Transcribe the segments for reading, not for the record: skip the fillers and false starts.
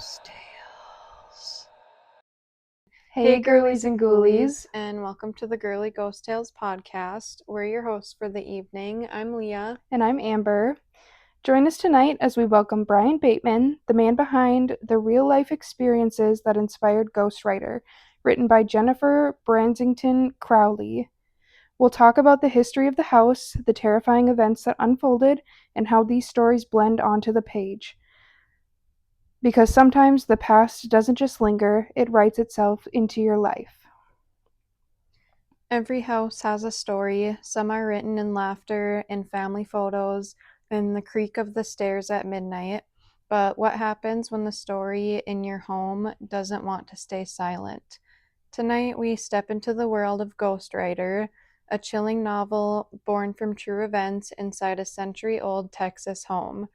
Ghost Tales. Hey, girlies and ghoulies, and welcome to the Girly Ghost Tales podcast. We're your hosts for the evening. I'm Leah. And I'm Amber. Join us tonight as we welcome Brian Bateman, the man behind The Real-Life Experiences That Inspired Ghostwriter, written by Jennifer Bransington Crowley. We'll talk about the history of the house, the terrifying events that unfolded, and how these stories blend onto the page. Because sometimes the past doesn't just linger, it writes itself into your life. Every house has a story. Some are written in laughter, in family photos, in the creak of the stairs at midnight. But what happens when the story in your home doesn't want to stay silent? Tonight we step into the world of Ghostwriter, a chilling novel born from true events inside a century-old Texas home.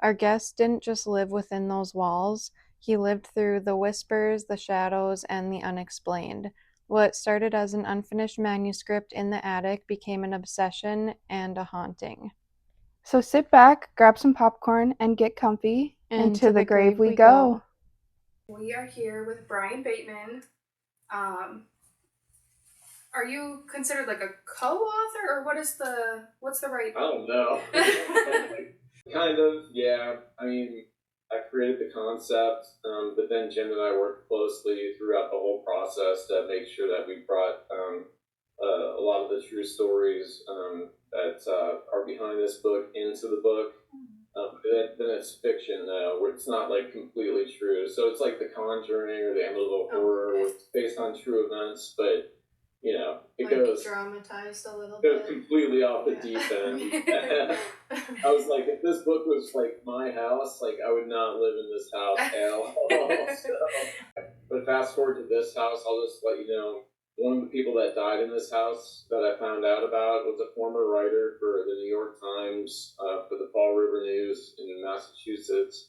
Our guest didn't just live within those walls. He lived through the whispers, the shadows, and the unexplained. What started as an unfinished manuscript in the attic became an obsession and a haunting. So sit back, grab some popcorn, and get comfy. And to the grave we go. We are here with Brian Bateman. Are you considered like a co-author, or what's the right? I don't know. Kind of, yeah. I mean, I created the concept, but then Jim and I worked closely throughout the whole process to make sure that we brought a lot of the true stories that are behind this book into the book. Then it's fiction, where it's not like completely true. So it's like The Conjuring or the Amityville Horror, where it's based on true events, but you know, it like goes dramatized a little bit. bit. Completely off the deep end. I was like, if this book was like my house, like I would not live in this house at all. But fast forward to this house, I'll just let you know, one of the people that died in this house that I found out about was a former writer for the New York Times, for the Fall River News in Massachusetts.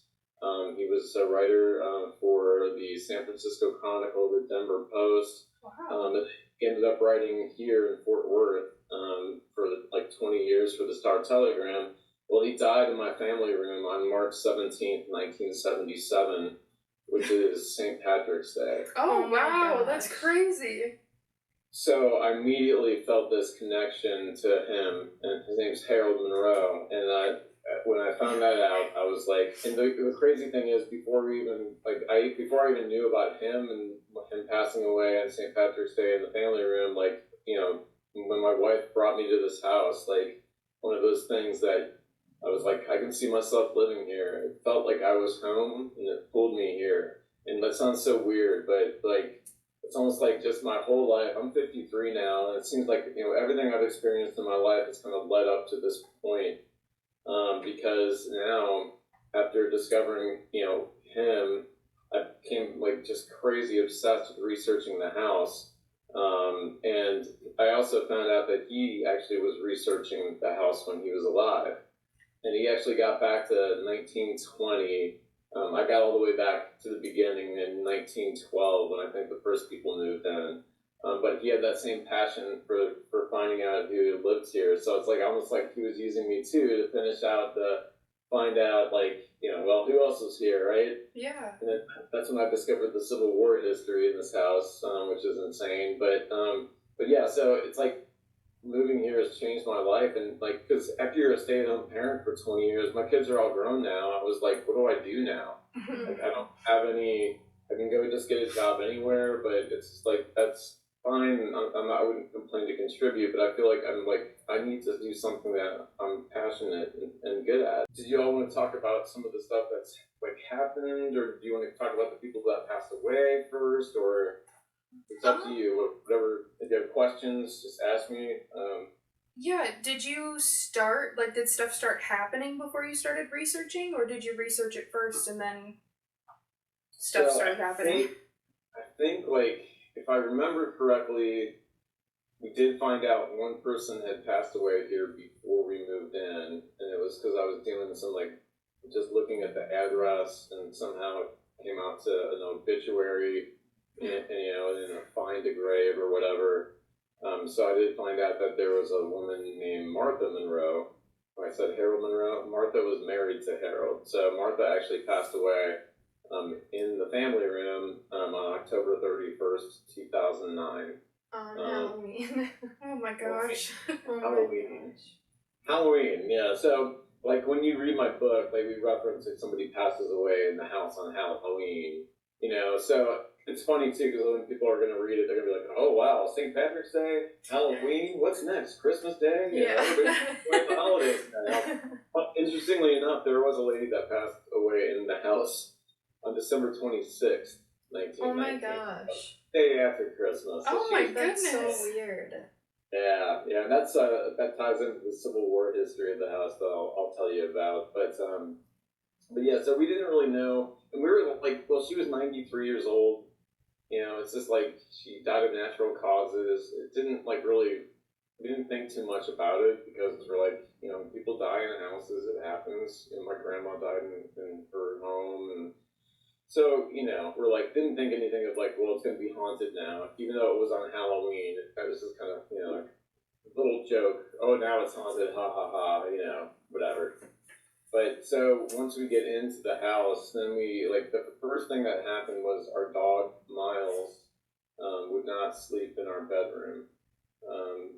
He was a writer for the San Francisco Chronicle, the Denver Post. Wow. He ended up writing here in Fort Worth for like 20 years for the Star Telegram. Well, he died in my family room on March 17th, 1977, which is St. Patrick's Day. Oh wow, that's crazy. So I immediately felt this connection to him, and his name's Harold Monroe. And when I found that out, I was like, and the crazy thing is, before I even knew about him and him passing away on St. Patrick's Day in the family room, like, you know, when my wife brought me to this house, like one of those things that I was like, I can see myself living here. It felt like I was home, and it pulled me here. And that sounds so weird, but like, it's almost like just my whole life. I'm 53 now, and it seems like, you know, everything I've experienced in my life has kind of led up to this point. Because now, after discovering, you know, him, I became like just crazy obsessed with researching the house. And I also found out that he actually was researching the house when he was alive. And he actually got back to 1920. I got all the way back to the beginning in 1912 when I think the first people moved in. But he had that same passion for finding out who lived here. So it's like almost like he was using me too to finish out find out, like, you know, well, who else is here, right? Yeah. And that's when I discovered the Civil War history in this house, which is insane. But yeah, so it's like moving here has changed my life. And like, because after you're a stay-at-home parent for 20 years, my kids are all grown now. I was like, what do I do now? Like, I don't have any. I can go just get a job anywhere, but it's just like, that's fine. I wouldn't complain to contribute, but I feel like I need to do something that I'm passionate and good at. Did you all want to talk about some of the stuff that's like happened, or do you want to talk about the people that passed away first, or it's up to you? Whatever. If you have questions, just ask me. Yeah, did stuff start happening before you started researching, or did you research it first and then stuff started happening? I think, like, if I remember correctly, we did find out one person had passed away here before we moved in, and it was because I was doing some, like, just looking at the address, and somehow it came out to an obituary, and you know, and a find a grave or whatever. So I did find out that there was a woman named Martha Monroe. I said Harold Monroe. Martha was married to Harold, so Martha actually passed away in family room on October 31st, 2009. On Halloween. Oh my gosh. Oh Halloween. my gosh. Halloween, yeah. So, like, when you read my book, like, we reference if somebody passes away in the house on Halloween, you know. So, it's funny, too, because when people are going to read it, they're going to be like, oh, wow, St. Patrick's Day, Halloween, what's next? Christmas Day? You know, everybody's enjoying the holidays now. But interestingly enough, there was a lady that passed away in the house on December 26th, 1919. Oh my gosh. Day after Christmas. So Oh she my was- goodness. That's so weird. Yeah, and that's that ties into the Civil War history of the house that I'll tell you about. But yeah, so we didn't really know, and we were like, well, she was 93 years old. You know, it's just like she died of natural causes. It didn't like really, we didn't think too much about it because we're like, you know, people die in houses. It happens. You know, my grandma died in her home, and so, you know, we're like, didn't think anything of like, well, it's going to be haunted now, even though it was on Halloween. It was just kind of, you know, like a little joke. Oh, now it's haunted, ha ha ha, you know, whatever. But so once we get into the house, then we, like, the first thing that happened was our dog, Miles, would not sleep in our bedroom.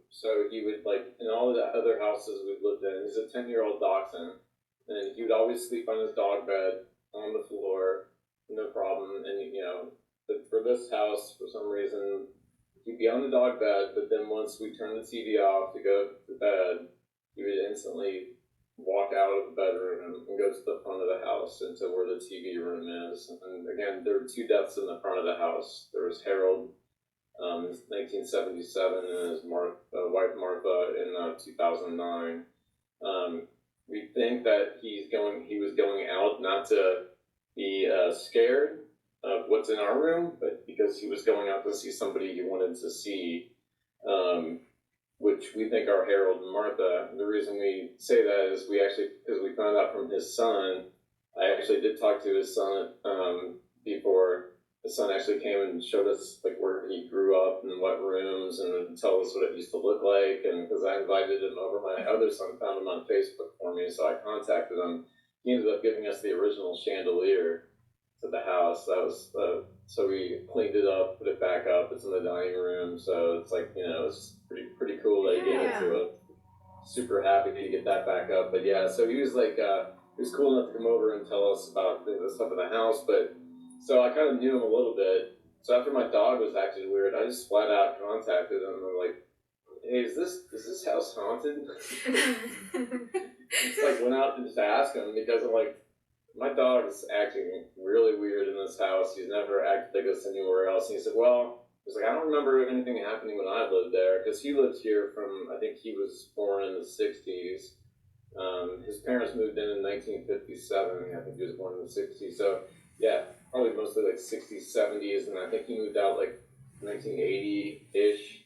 So he would, like, in all the other houses we've lived in, he's a 10-year-old dachshund, and he would always sleep on his dog bed on the floor. No problem. And, you know, but for this house, for some reason, he'd be on the dog bed, but then once we turned the TV off to go to bed, he would instantly walk out of the bedroom and go to the front of the house into where the TV room is. And again, there were two deaths in the front of the house. There was Harold in 1977 and his wife Martha in 2009. We think that he was going out not to be scared of what's in our room, but because he was going out to see somebody he wanted to see, which we think are Harold and Martha. The reason we say that is because we found out from his son. I actually did talk to his son before. His son actually came and showed us like where he grew up and what rooms and tell us what it used to look like. And because I invited him over, my other son found him on Facebook for me, so I contacted him. He ended up giving us the original chandelier to the house. That was so we cleaned it up, put it back up. It's in the dining room, so it's like, you know, it's pretty cool that he gave it to us. Super happy to get that back up. But yeah, so he was like he was cool enough to come over and tell us about the stuff in the house. But so I kind of knew him a little bit. So after my dog was acting weird, I just flat out contacted him and I'm like, hey, is this house haunted? Just like went out and just asked him because I'm like, my dog is acting really weird in this house. He's never acted like this anywhere else. And he said, well, he's like, I don't remember anything happening when I lived there because he lived here from, I think he was born in the 60s. His parents moved in 1957. I think he was born in the 60s. So yeah, probably mostly like 60s, 70s. And I think he moved out like 1980-ish.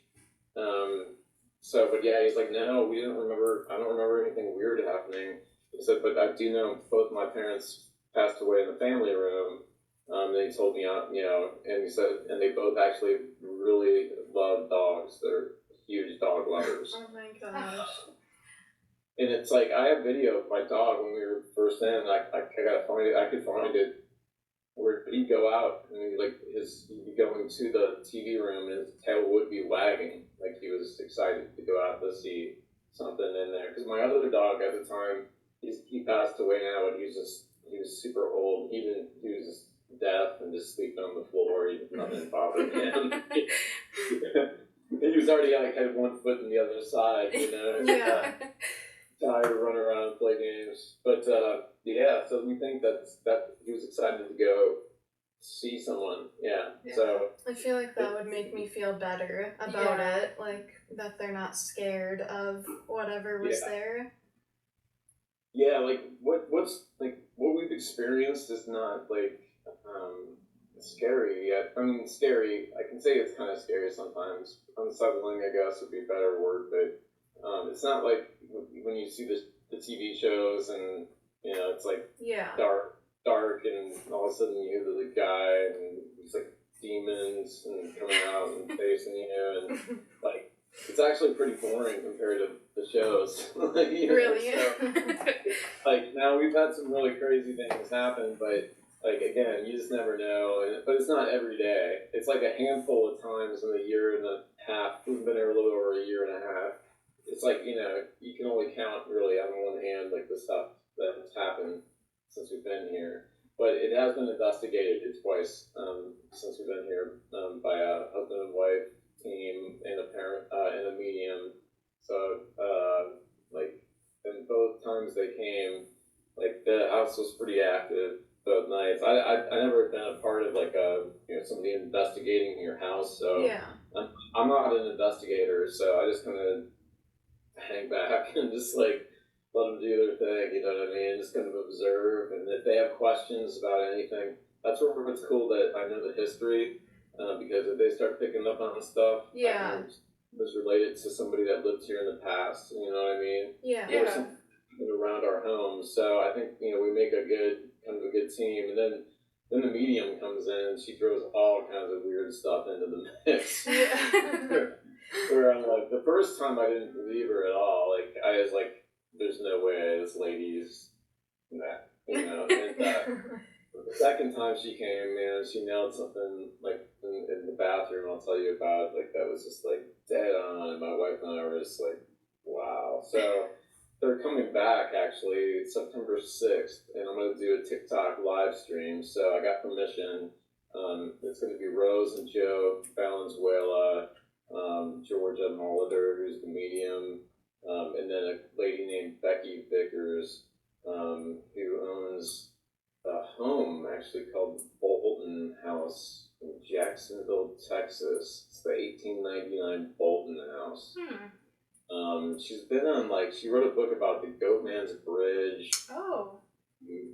So, but yeah, he's like, no, I don't remember anything weird happening. He said, but I do know both my parents passed away in the family room. They told me, you know, and he said, and they both actually really love dogs. They're huge dog lovers. Oh my gosh. And it's like, I have video of my dog when we were first in. I gotta find it. I could find it. Where he'd go out and he'd be going to the TV room and his tail would be wagging like he was excited to go out to see something in there. Because my other dog at the time, he passed away now, and he was super old. He was just deaf and just sleeping on the floor. Nothing bothered him. He was already had one foot in the other side, you know. Yeah. Tired to run around and play games, but yeah. So we think that he was excited to go see someone. Yeah. So I feel like that would make me feel better about it, like that they're not scared of whatever was there. Yeah, like what's like what we've experienced is not like scary yet. I mean, scary. I can say it's kind of scary sometimes. Unsettling, I guess, would be a better word, but it's not like when you see the TV shows and, you know, it's like dark and all of a sudden you hear the guy and it's like demons and coming out and facing you and like it's actually pretty boring compared to the shows. You know, Really? so, like now we've had some really crazy things happen, but like again, you just never know. But it's not every day. It's like a handful of times in the year and a half. We've been there a little over a year and a half. It's like you can only count really on one hand like the stuff that has happened since we've been here. But it has been investigated twice since we've been here by a husband and wife team and a parent and a medium. So like, and both times they came, like the house was pretty active both nights. I never been a part of like somebody investigating your house, so Yeah. I'm not an investigator, so I just kind of hang back and just like let them do their thing, you know what I mean? Just kind of observe, and if they have questions about anything, that's where it's cool that I know the history, because if they start picking up on stuff, Yeah. it was related to somebody that lived here in the past, you know what I mean? Yeah. There was something around our homes, so I think we make a good team, and then the medium comes in and she throws all kinds of weird stuff into the mix. Yeah. Where I'm like, the first time I didn't believe her at all. Like, I was like, there's no way this lady's that, And the second time she came, man, she nailed something like in the bathroom. I'll tell you about. Like, that was just like dead on. And my wife and I were just like, wow. So they're coming back actually September 6th, and I'm gonna do a TikTok live stream. So I got permission. It's gonna be Rose and Joe Valenzuela. Georgia Molitor, who's the medium, and then a lady named Becky Vickers, who owns a home actually called Bolton House in Jacksonville, Texas. It's the 1899 Bolton House. She's been on she wrote a book about the Goatman's Bridge. Oh.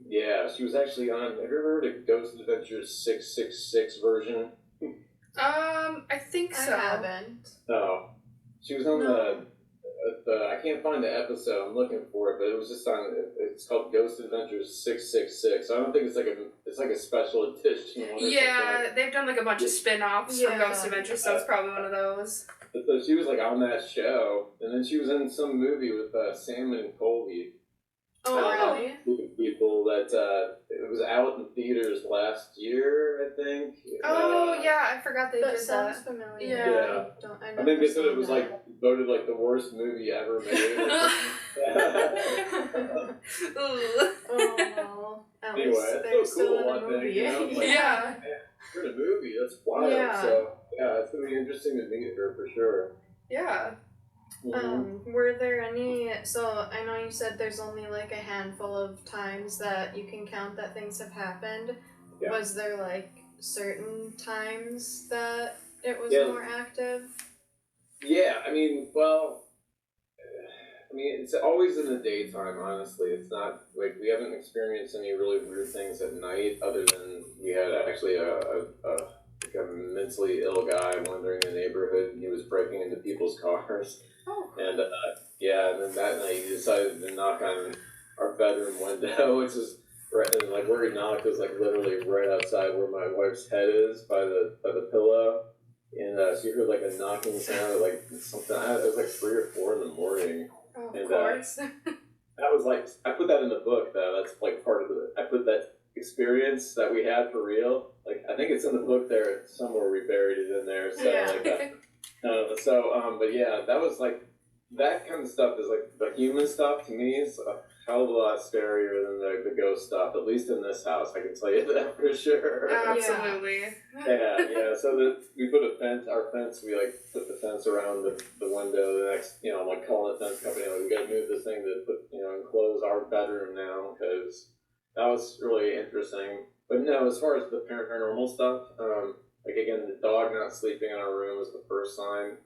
Yeah, she was actually on. Have you ever heard of Ghost Adventures 666 version? I think so. I haven't. No. She was on the I can't find the episode. I'm looking for it, but it was just on. It's called Ghost Adventures 666. I don't think it's like a special edition one. Yeah, they've done like a bunch of spin-offs from Yeah. Ghost Adventures, so it's probably one of those. But so she was like on that show, and then she was in some movie with Salmon and Colby. Oh, really? People that it was out in theaters last year, I think. Oh, yeah, I forgot they That did sounds that. familiar. Yeah. I think they said it was like voted like the worst movie ever made. Oh no. At Anyway, least it's they're so still cool, in I a think, movie. Yeah. For the movie, that's wild. Yeah. So yeah, it's gonna be interesting to meet her for sure. Yeah. Were there any, so I know you said there's only like a handful of times that you can count that things have happened. Yeah. Was there like certain times that it was more active? Yeah, I mean, it's always in the daytime, honestly. It's not, like, we haven't experienced any really weird things at night, other than we had actually a mentally ill guy wandering the neighborhood, and he was breaking into people's cars. Oh. And, and then that night he decided to knock on our bedroom window, which is, and, like, where he knocked was, like, literally right outside where my wife's head is, by the pillow. And she heard like a knocking sound, like something. It was like 3 or 4 in the morning. Oh, and, of course. That was like, I put that in the book though. That's like part of I put that experience that we had for real. Like, I think it's in the book there somewhere. We buried it in there. So but yeah, that was like, that kind of stuff is like the human stuff to me is a hell of a lot scarier than the ghost stuff. At least in this house, I can tell you that for sure. Absolutely. Yeah. So we put our fence. We like put the fence around the window. The next, I'm like calling the fence company. Like, we got to move this thing to enclose our bedroom now, because that was really interesting. But no, as far as the paranormal stuff, like again, the dog not sleeping in our room was the first sign.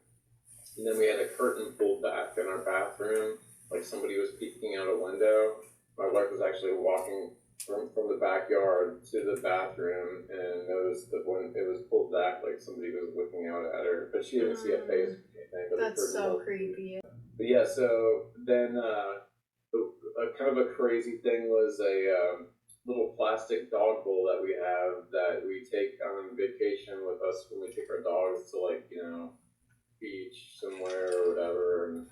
And then we had a curtain pulled back in our bathroom, like somebody was peeking out a window. My wife was actually walking from the backyard to the bathroom and noticed that when it was pulled back, like somebody was looking out at her, but she didn't see a face or anything. But That's so creepy. But yeah, so then a kind of a crazy thing was a little plastic dog bowl that we have that we take on vacation with us when we take our dogs to, like, beach somewhere or whatever, and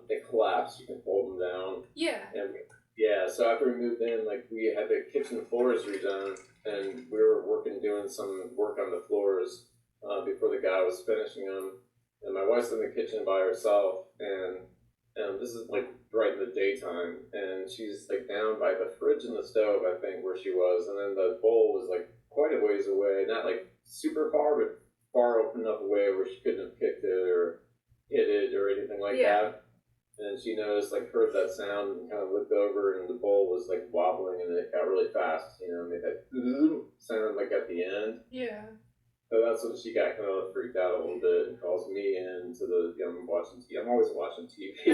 they collapse. You can fold them down. Yeah. And Yeah, so after we moved in, like we had the kitchen floors redone, and we were doing some work on the floors before the guy was finishing them. And my wife's in the kitchen by herself, and this is like right in the daytime, and she's like down by the fridge and the stove, I think, where she was, and then the bowl was like quite a ways away, not like super far, but far enough away where she couldn't have kicked it or hit it or anything like that. And she noticed, like, heard that sound and kind of looked over, and the bowl was like wobbling, and it got really fast, made that sound like at the end. Yeah. So that's when she got kind of freaked out a little bit and calls me in to I'm watching TV. I'm always watching TV.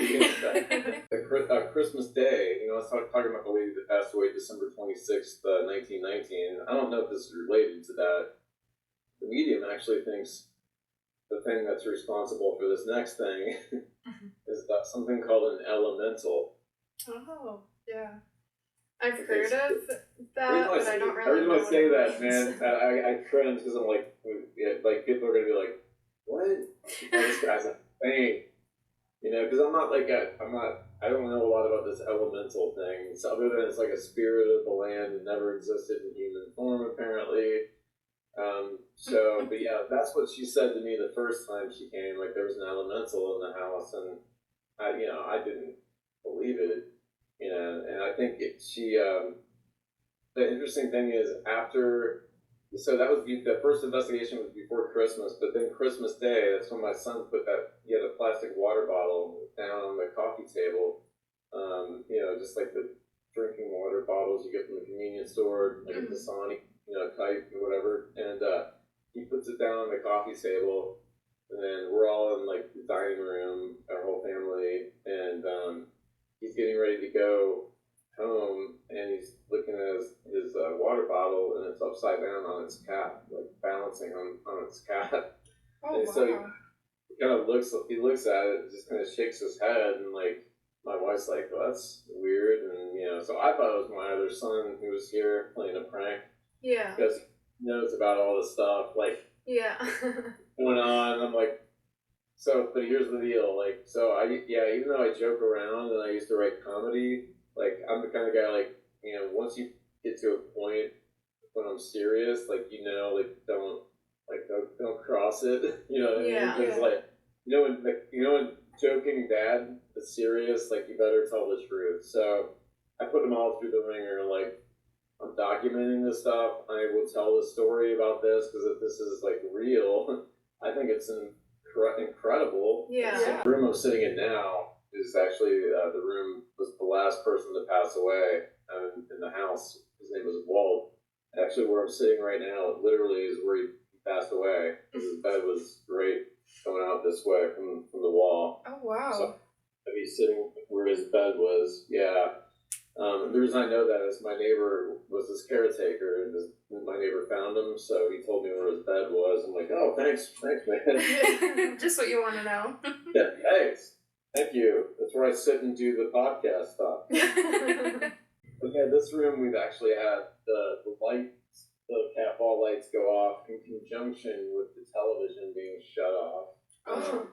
Christmas Day, I was talking about the lady that passed away December 26th, 1919. I don't know if this is related to that. The medium actually thinks the thing that's responsible for this next thing is that something called an elemental. Oh, yeah. I've heard of that, but I don't really every know time I say what that, it means. man, I cringe because I'm like people are gonna be like, what? And this guy's like, hey, because I don't know a lot about this elemental thing. So other than it's like a spirit of the land that never existed in human form, apparently. But yeah, that's what she said to me the first time she came. Like there was an elemental in the house, and I didn't believe it. And I think the interesting thing is so that was the first investigation was before Christmas, but then Christmas Day, that's when my son he had a plastic water bottle down on the coffee table, just like the drinking water bottles you get from the convenience store, like a Dasani, type or whatever, and he puts it down on the coffee table, and then we're all in like the dining room, our whole family, and he's getting ready to go home, and he's looking at his water bottle, and it's upside down on its cap, like balancing on its cap. Oh, and wow. so he kind of looks at it, just kind of shakes his head, and like my wife's like, well, that's weird, and so I thought it was my other son who was here playing a prank. Yeah. Because he knows about all this stuff, like going on. And I'm like, but here's the deal, like, even though I joke around and I used to write comedy, like, I'm the kind of guy, like, once you get to a point when I'm serious, like, don't cross it, you know what I mean? Because, like, when joking dad is serious, like, you better tell the truth. So I put them all through the ringer, like, I'm documenting this stuff. I will tell the story about this because if this is like real, I think it's incredible. Yeah. The room I'm sitting in now is actually the room was the last person to pass away in the house. His name was Walt. Actually, where I'm sitting right now, literally is where he passed away. His bed was right going out this way from the wall. Oh, wow. So I'd be sitting where his bed was. Yeah. The reason I know that is my neighbor was his caretaker, and my neighbor found him, so he told me where his bed was. I'm like, oh, thanks, man. Just what you want to know. Yeah, thanks. Thank you. That's where I sit and do the podcast stuff. Okay, this room we've actually had the lights, the cat ball lights go off in conjunction with the television being shut off. Oh.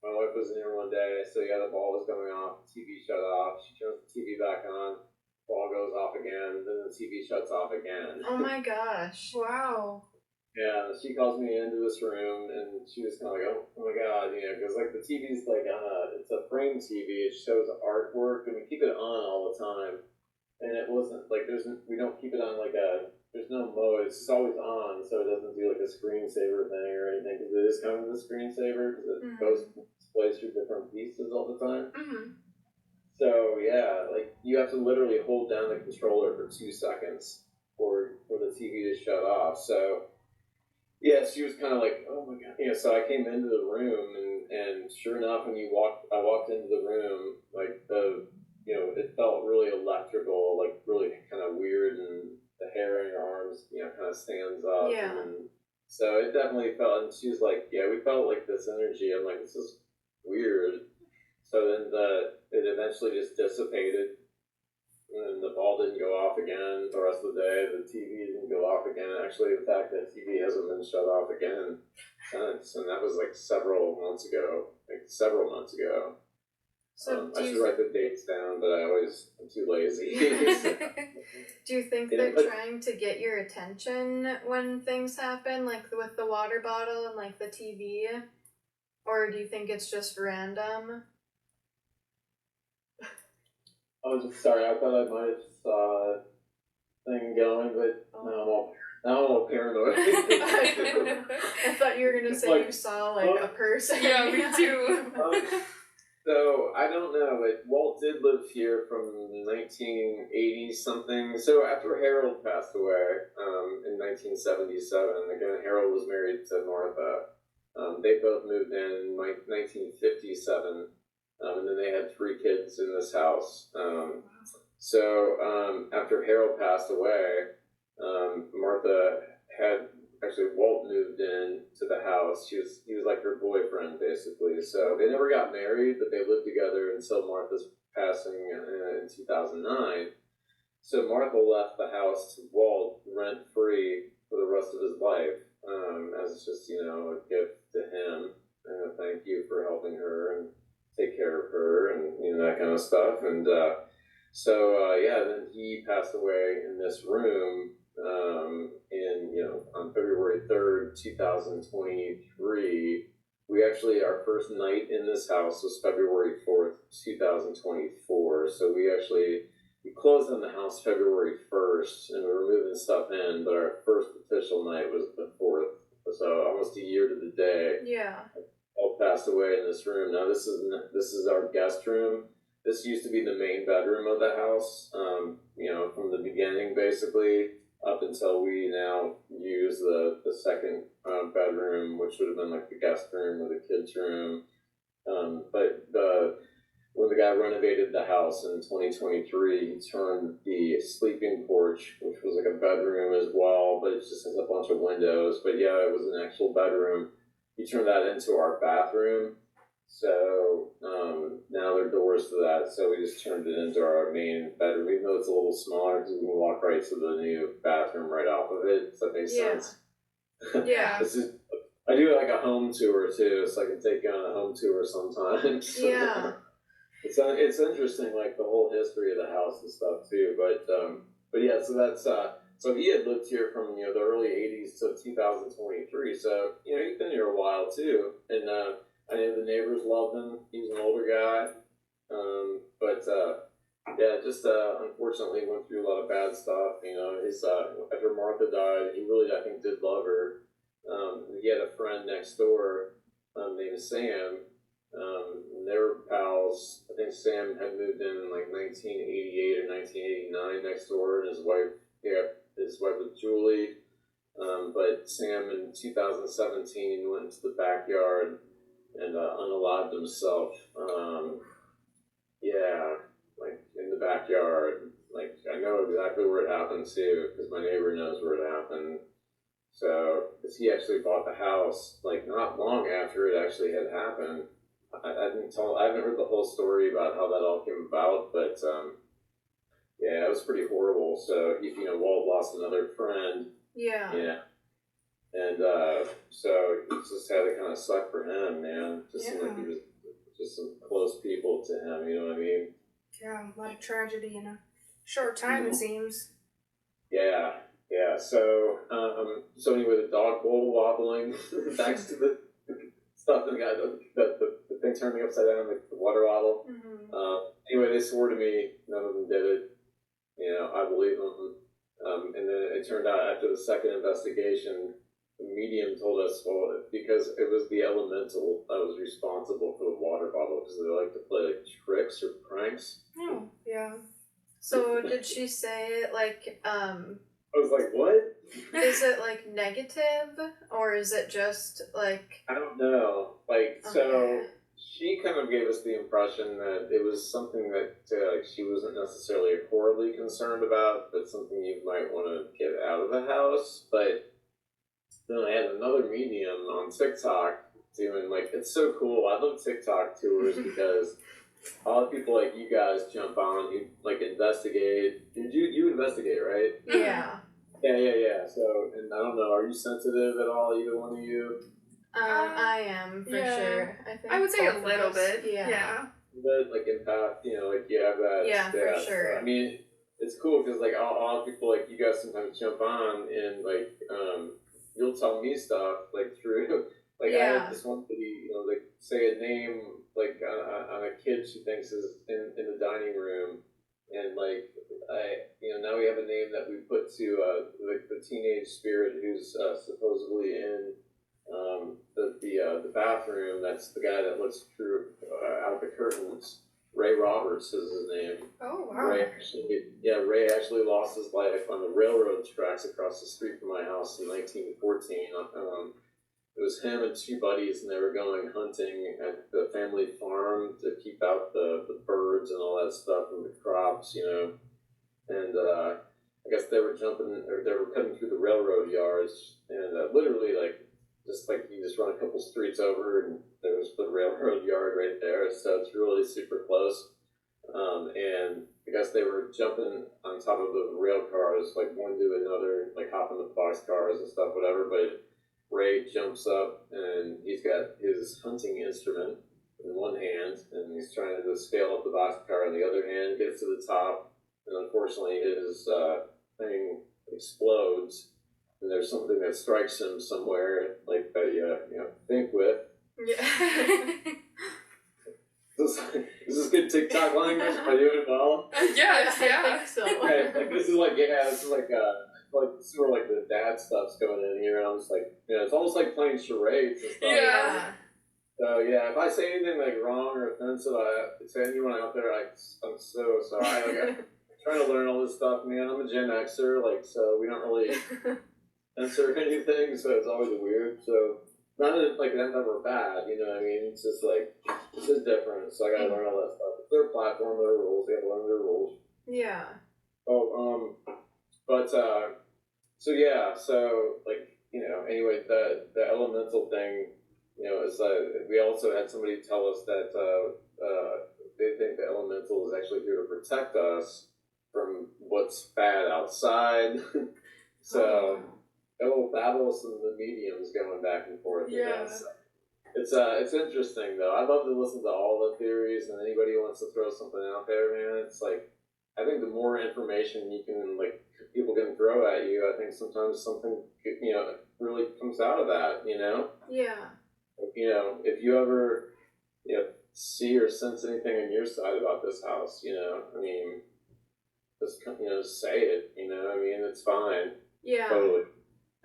My wife was in here one day, so the ball was going off, the TV shut off, she turns the TV back on, ball goes off again, then the TV shuts off again. Oh my gosh. Wow. Yeah, she calls me into this room, and she was kind of like, oh my god, because like the TV's like it's a frame TV, it shows artwork, and we keep it on all the time, and it wasn't like we don't keep it on like there's no mode, it's always on, so it doesn't do like a screensaver thing or anything, because it is kind of the screensaver, because it goes plays through different pieces all the time. So yeah, like you have to literally hold down the controller for 2 seconds for the TV to shut off. So yeah, she was kind of like, oh my god. So I came into the room, and sure enough, when I walked into the room, like it felt really electrical, like really kind of weird, and the hair on your arms, kind of stands up. Yeah. And so it definitely felt, and she was like, yeah, we felt like this energy. I'm like, this is weird. So then it eventually just dissipated, and the ball didn't go off again the rest of the day. The TV didn't go off again. Actually, in fact, the TV hasn't been shut off again since, and that was like several months ago. So I should write the dates down, but I'm too lazy. do you think Yeah, they're but- trying to get your attention when things happen, like with the water bottle and like the TV? Or do you think it's just random? I was just sorry. I thought I might have saw a thing going, but now I'm all paranoid. I thought you were gonna say like, you saw like a person. Yeah, me too. So I don't know, but Walt did live here from 1980 something. So after Harold passed away in 1977, again Harold was married to Martha. They both moved in 1957, and then they had 3 kids in this house. So after Harold passed away, Martha had actually Walt moved in to the house. He was like her boyfriend basically. So they never got married, but they lived together until Martha's passing in 2009. So Martha left the house to Walt rent free for the rest of his life, as just a gift to him and a thank you for helping her and take care of her and that kind of stuff. And then he passed away in this room on February 3rd, 2023. Our first night in this house was February 4th, 2024. So we closed on the house February 1st and we were moving stuff in, but our first official night was the 4th. So almost a year to the day. Yeah. All passed away in this room. Now this is our guest room. This used to be the main bedroom of the house, from the beginning, basically, up until we now use the second bedroom, which would have been like the guest room or the kids' room. When the guy renovated the house in 2023, he turned the sleeping porch, which was like a bedroom as well, but it just has a bunch of windows. But yeah, it was an actual bedroom. He turned that into our bathroom. So now there are doors to that, so we just turned it into our main bedroom, even though it's a little smaller because we can walk right to the new bathroom right off of it. Does that make sense? Yeah. I do like a home tour too, so I can take you on a home tour sometimes. Yeah. It's interesting, like the whole history of the house and stuff too. But yeah, so that's so he had lived here from the early '80s to 2023. So he's been here a while too, and I know the neighbors loved him. He was an older guy, unfortunately went through a lot of bad stuff. His after Martha died, he really I think did love her. He had a friend next door named Sam. And they were pals. I think Sam had moved in like 1988 or 1989 next door, and his wife was Julie. But Sam in 2017 went into the backyard and unalived himself. Like in the backyard. Like I know exactly where it happened too, because my neighbor knows where it happened. So, because he actually bought the house like not long after it actually had happened. I haven't heard the whole story about how that all came about, but it was pretty horrible. So Walt lost another friend. Yeah. Yeah. And so it just had to kind of suck for him, man. Just seemed like he was just some close people to him. You know what I mean? Yeah, a lot of tragedy in a short time, it seems. Yeah. So anyway, the dog bowl wobbling thanks to the stuff and the thing turning upside down, the water bottle. Mm-hmm. Anyway, they swore to me. None of them did it. I believe them. And then it turned out after the second investigation, the medium told us, well, because it was the elemental that was responsible for the water bottle, because they like to play like tricks or pranks. Oh, yeah. So did she say like I was like, what? is it like negative or is it just like I don't know. Like, okay. So she kind of gave us the impression that it was something that she wasn't necessarily horribly concerned about, but something you might want to get out of the house. But then I had another medium on TikTok doing it's so cool. I love TikTok tours because a lot of people like you guys jump on, you investigate. You investigate, right? Yeah. Yeah. So, and I don't know, are you sensitive at all, either one of you? I am for sure. I think I would say a both of little us. bit. Yeah. bit, like empath, like you have that. Yeah, for sure. I mean, it's cool because like a lot of people, like you guys sometimes jump on and like you'll tell me stuff like through like I had this one lady, like say a name like on a kid she thinks is in the dining room, and like now we have a name that we put to the teenage spirit who's supposedly in the bathroom. That's the guy that looks through out the curtains. Ray Roberts is his name. Oh wow. Ray actually lost his life on the railroad tracks across the street from my house in 1914. It was him and two buddies, and they were going hunting at the family farm to keep out the birds and all that stuff and the crops, And I guess they were cutting through the railroad yards, and literally like you just run a couple streets over, and there was the railroad yard right there. So it's really super close. And I guess they were jumping on top of the rail cars, like one to another, like hopping the box cars and stuff, whatever. But Ray jumps up, and he's got his hunting instrument in one hand, and he's trying to scale up the boxcar in the other hand, gets to the top, and unfortunately his thing explodes, and there's something that strikes him somewhere, like that you think with. Yeah. Is this good TikTok language? Am I doing it well? Yes, yeah. I think so. Okay, this is like this is where like the dad stuff's going in here, and I'm just like, it's almost like playing charades and stuff. Yeah. So yeah, if I say anything like wrong or offensive to anyone out there, I'm so sorry. Like, I'm trying to learn all this stuff, man. I'm a Gen Xer, so we don't really censor anything, so it's always weird. So not that like that's ever bad, you know what I mean? It's just like it's just different. So I gotta learn all that stuff. It's their platform, their rules. They have to learn their rules. Yeah. So yeah, so like anyway, the elemental thing, is we also had somebody tell us that they think the elemental is actually here to protect us from what's bad outside. So a little battles of the mediums going back and forth. Yeah. It's interesting though. I love to listen to all the theories, and anybody who wants to throw something out there, man. It's like I think the more information you can people can throw at you, I think sometimes something really comes out of that. Yeah. If you ever see or sense anything on your side about this house, I mean, just say it. I mean, it's fine. Yeah. Totally.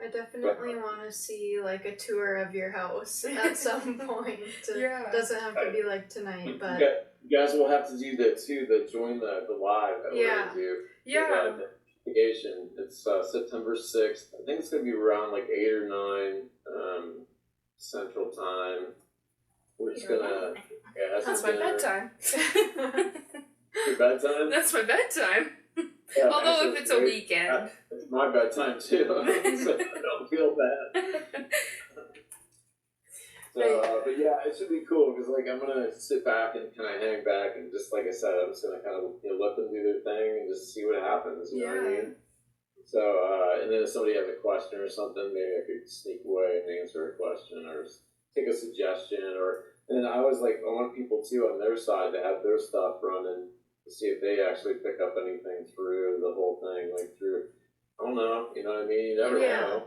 I definitely want to see a tour of your house at some point. Yeah. Doesn't have to be tonight, but you guys will have to do that too. Join the live that we're going to do. Yeah. The investigation. It's September 6th. I think it's going to be around 8 or 9 Central Time. We're just gonna. Yeah, That's my bedtime. Your bedtime. That's my bedtime. Yeah, Although actually, if it's a weekend. It's my bedtime too, so I don't feel bad. So, but yeah, it should be cool because I'm gonna sit back and kind of hang back and just like I said, I'm just gonna kind of let them do their thing and just see what happens. You know what I mean? So, and then if somebody has a question or something, maybe I could sneak away and answer a question or take a suggestion and then I always I want people too on their side to have their stuff running to see if they actually pick up anything through the whole thing, through, I don't know, you know what I mean? You never know.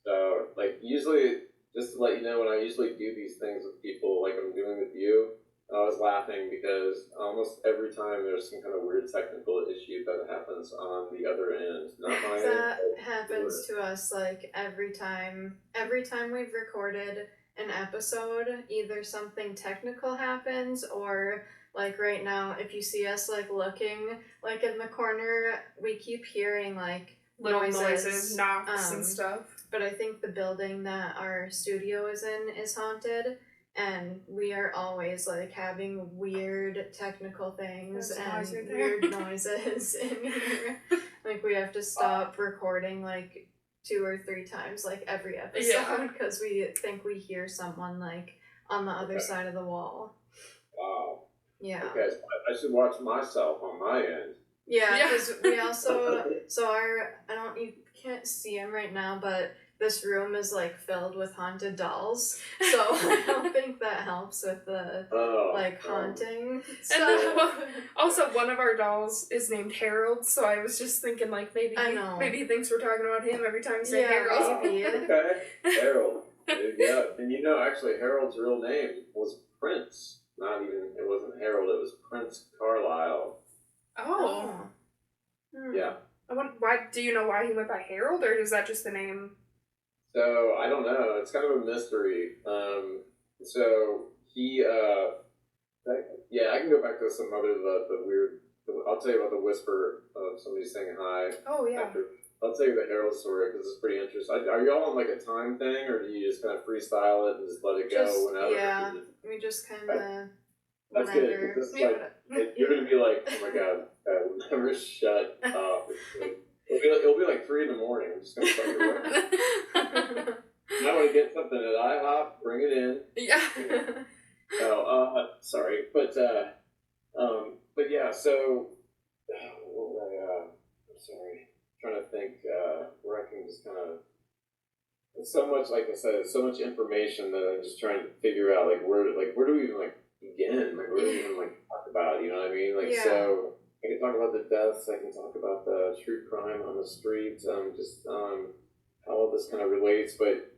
So, usually, just to let you know, when I usually do these things with people, like I'm doing with you, I was laughing because almost every time there's some kind of weird technical issue that happens on the other end. Not my end. That happens to us every time. Every time we've recorded an episode, either something technical happens or right now, if you see us looking in the corner, we keep hearing little noises, knocks and stuff. But I think the building that our studio is in is haunted, and we are always having weird technical things and weird noises in here. We have to stop recording 2 or 3 times every episode because we think we hear someone on the other side of the wall. Wow. Yeah. Okay, so I should watch myself on my end. Yeah, because we also you can't see him right now, but this room is like filled with haunted dolls, so I don't think that helps with the haunting stuff. Also, one of our dolls is named Harold, so I was just thinking like maybe he thinks we're talking about him every time we say Harold. Maybe. Okay, Harold. Yeah, and actually, Harold's real name was Prince. It wasn't Harold. It was Prince Carlisle. Oh. Yeah. Why do you know why he went by Harold, or is that just the name? So I don't know. It's kind of a mystery. So he, I can go back to some other the weird. I'll tell you about the whisper of somebody saying hi. Oh yeah. I'll tell you the Harold story because it's pretty interesting. Are y'all on like a time thing, or do you just kind of freestyle it and just let it go whenever? Yeah, we just kind of. That's good. This is you're gonna be like, oh my god, I will never shut up. It'll be like 3 a.m. I'm just gonna start it. I want to get something at IHOP, bring it in. Yeah. Sorry, but yeah. So, what was I'm sorry. I'm trying to think where I can just kind of. It's so much, like I said, it's so much information that I'm just trying to figure out, where do we even begin? Where do we even talk about? You know what I mean? So. I can talk about the deaths, I can talk about the true crime on the streets, how all this kind of relates, but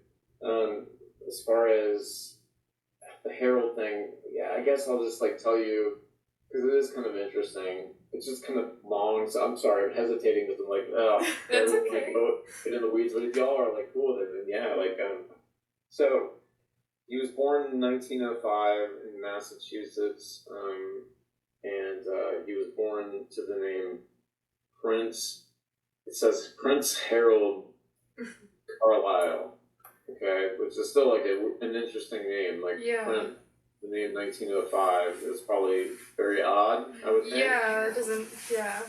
as far as the Herald thing, yeah, I guess I'll just tell you, because it is kind of interesting. It's just kind of long, so I'm sorry, I'm hesitating because I'm That's okay. Get in the weeds, but if y'all are cool with it, then yeah, so he was born in 1905 in Massachusetts, and he was born to the name Prince. It says Prince Harold Carlisle. Okay, which is still an interesting name. Prince, the name 1905 is probably very odd, I would think. Yeah, it doesn't. Yeah.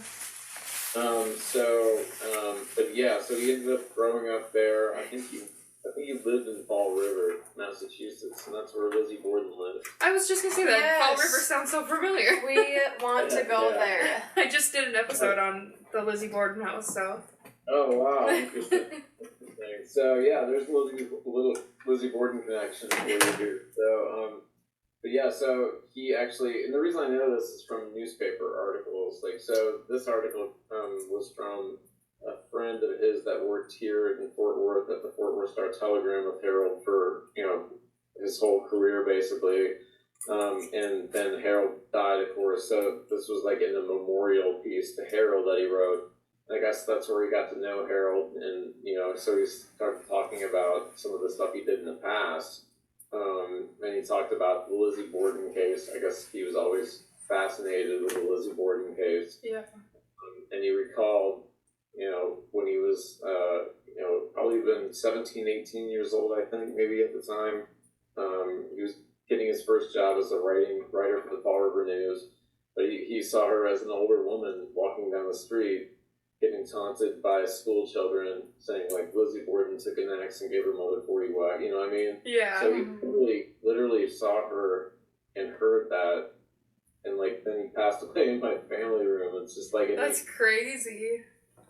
So he ended up growing up there. I think he lived in Fall River, Massachusetts, and that's where Lizzie Borden lived. I was just gonna say that. Yes. Fall River sounds so familiar. We want to go there. I just did an episode on the Lizzie Borden house, so. Oh wow, interesting. So yeah, there's a little Lizzie Borden connection for you here. So so he actually, and the reason I know this is from newspaper articles. So this article was from a friend of his that worked here in Fort Worth at the Fort Worth Star-Telegram with Harold for his whole career basically, and then Harold died, of course. So this was in a memorial piece to Harold that he wrote. I guess that's where he got to know Harold, and so he started talking about some of the stuff he did in the past. And he talked about the Lizzie Borden case. I guess he was always fascinated with the Lizzie Borden case. Yeah. And he recalled, when he was, probably been 17, 18 years old, I think, maybe at the time. He was getting his first job as a writer for the Fall River News. But he saw her as an older woman walking down the street, getting taunted by school children, saying Lizzie Borden took an axe and gave her mother 40 whack. You know what I mean? Yeah. So he literally saw her and heard that, and then he passed away in my family room. It's just that's crazy.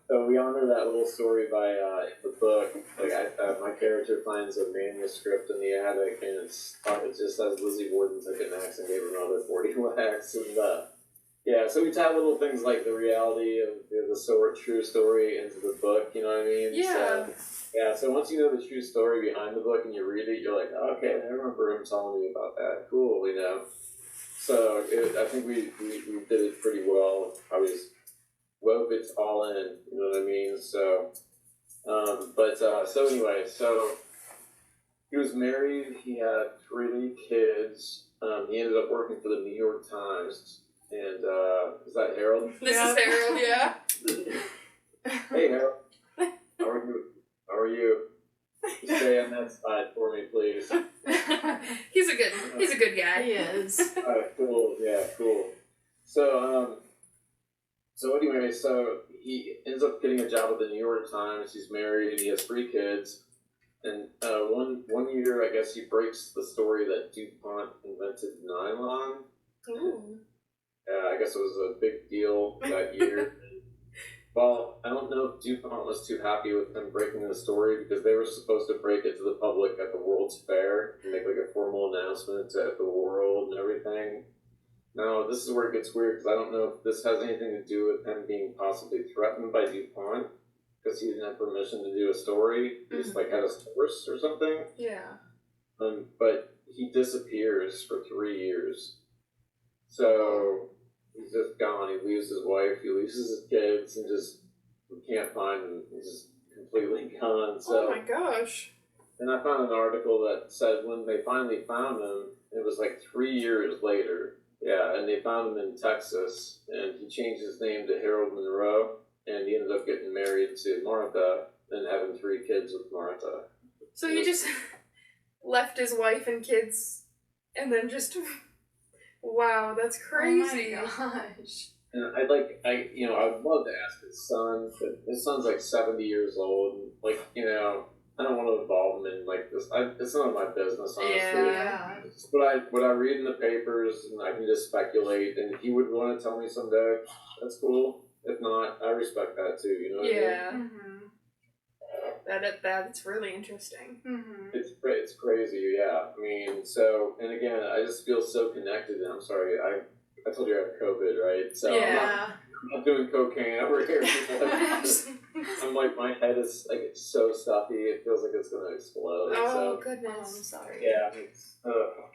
So we honor that little story by the book. My character finds a manuscript in the attic, and it just says Lizzie Borden took an axe and gave her mother 40 whacks, and so we tie little things like the reality of the true story into the book. You know what I mean? Yeah. So once you know the true story behind the book and you read it, you're like, oh, okay, I remember him telling me about that. Cool, So I think we did it pretty well. I was wove it all in. You know what I mean? So, so anyway, so he was married. He had 3 kids. He ended up working for the New York Times. And is that Harold? This is Harold, yeah. Hey Harold, how are you? Stay on that side for me, please. He's a good guy. He is. Cool. Yeah, cool. So anyway, so he ends up getting a job at the New York Times. He's married and he has 3 kids. And one year, I guess he breaks the story that DuPont invented nylon. Ooh. I guess it was a big deal that year. Well, I don't know if DuPont was too happy with them breaking the story because they were supposed to break it to the public at the World's Fair and make like a formal announcement to the world and everything. Now, this is where it gets weird because I don't know if this has anything to do with him being possibly threatened by DuPont because he didn't have permission to do a story. He just like had a source or something. Yeah. But he disappears for 3 years. So he's just gone. He leaves his wife, he leaves his kids, and just we can't find him. He's just completely gone. So, oh my gosh. and I found an article that said when they finally found him, it was like 3 years later. Yeah, and they found him in Texas, and he changed his name to Harold Monroe, and he ended up getting married to Martha and having 3 kids with Martha. So he just left his wife and kids, and then just... Wow, that's crazy. Oh my gosh. And I'd love to ask his son, but his son's like 70 years old, and like, I don't want to involve him in like this. It's none of my business, honestly. Yeah. What I read in the papers, and I can just speculate. And if he would want to tell me someday, that's cool. If not, I respect that too. You know what I mean? Yeah. That's really interesting. It's crazy, yeah. I mean, so, and again, I just feel so connected. I'm sorry, I told you I have COVID, right? So Yeah. I'm not doing cocaine over here. I'm like, my head is like it's so stuffy. It feels like it's gonna explode. Oh So goodness. I'm sorry. yeah,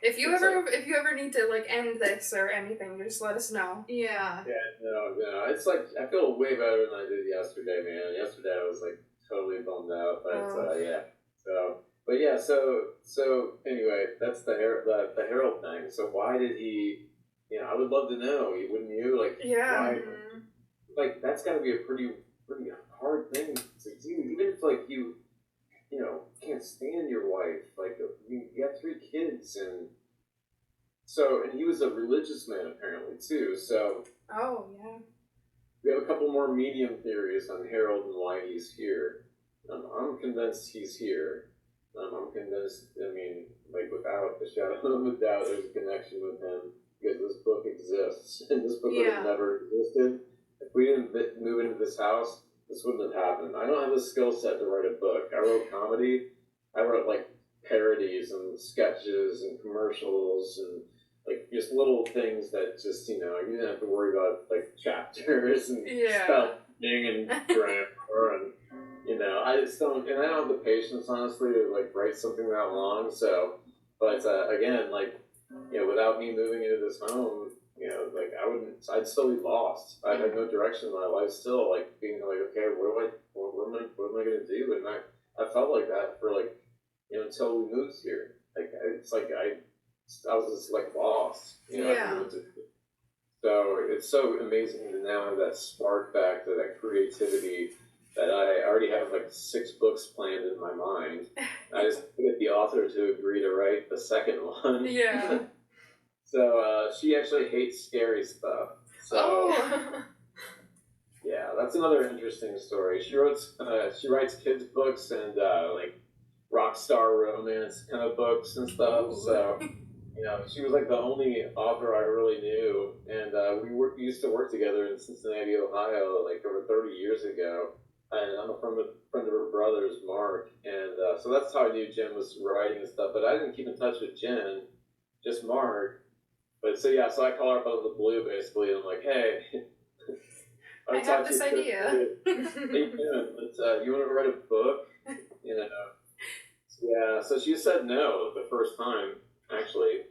If you It's ever need to like end this or anything, just let us know. Yeah. no. It's like I feel way better than I did yesterday, man. Yesterday I was like totally bummed out, but yeah. So, but yeah, so anyway, that's the Herald thing. So why did he? I would love to know. Wouldn't you? Like, Yeah. why? Like, that's got to be a pretty hard thing to do. Even if like you can't stand your wife. Like, you got 3 kids, and he was a religious man apparently too. So Oh yeah. we have a couple more medium theories on Harold and why he's here. I'm convinced he's here. I'm convinced, like without a shadow of a doubt, there's a connection with him because this book exists. And this book would have never existed. If we didn't move into this house, this wouldn't have happened. I don't have the skill set to write a book. I wrote comedy. I wrote like parodies and sketches and commercials and like just little things that just, you didn't have to worry about like chapters and spelling and grammar and, I just don't, and I don't have the patience, honestly, to like write something that long. So, but again, like, without me moving into this home, like I'd still be lost. I had no direction in my life still, like being like, okay, what am I going to do? And I felt like that for like, until we moved here. Like, it's like I was just like lost, So it's so amazing to now have that spark back to that creativity that I already have like 6 books planned in my mind. I just get the author to agree to write the second one. Yeah. So she actually hates scary stuff. So yeah, that's another interesting story. She writes kids books and like rock star romance kind of books and stuff. Ooh. So she was like the only author I really knew, and we used to work together in Cincinnati, Ohio, like over 30 years ago. And I'm a friend of her brother's, Mark, and so that's how I knew Jen was writing and stuff. But I didn't keep in touch with Jen, just Mark. But so I call her up out of the blue basically, and I'm like, hey, I have this idea. Hey, you want to write a book? Yeah. So she said no the first time. Actually,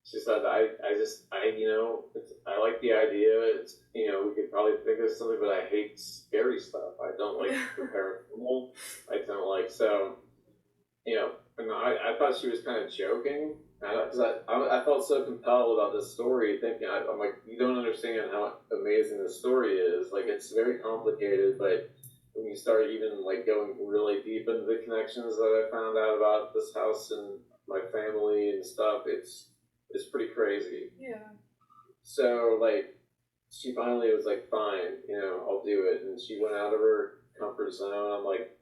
she said I like the idea. It's we could probably think of something, but I hate scary stuff. I don't like the paranormal. I don't like and I thought she was kind of joking. Because I felt so compelled about this story, thinking, I'm like, you don't understand how amazing this story is. Like, it's very complicated, but when you start even, like, going really deep into the connections that I found out about this house and my family and stuff, it's pretty crazy. Yeah. So, like, she finally was like, fine, I'll do it. And she went out of her comfort zone. I'm like,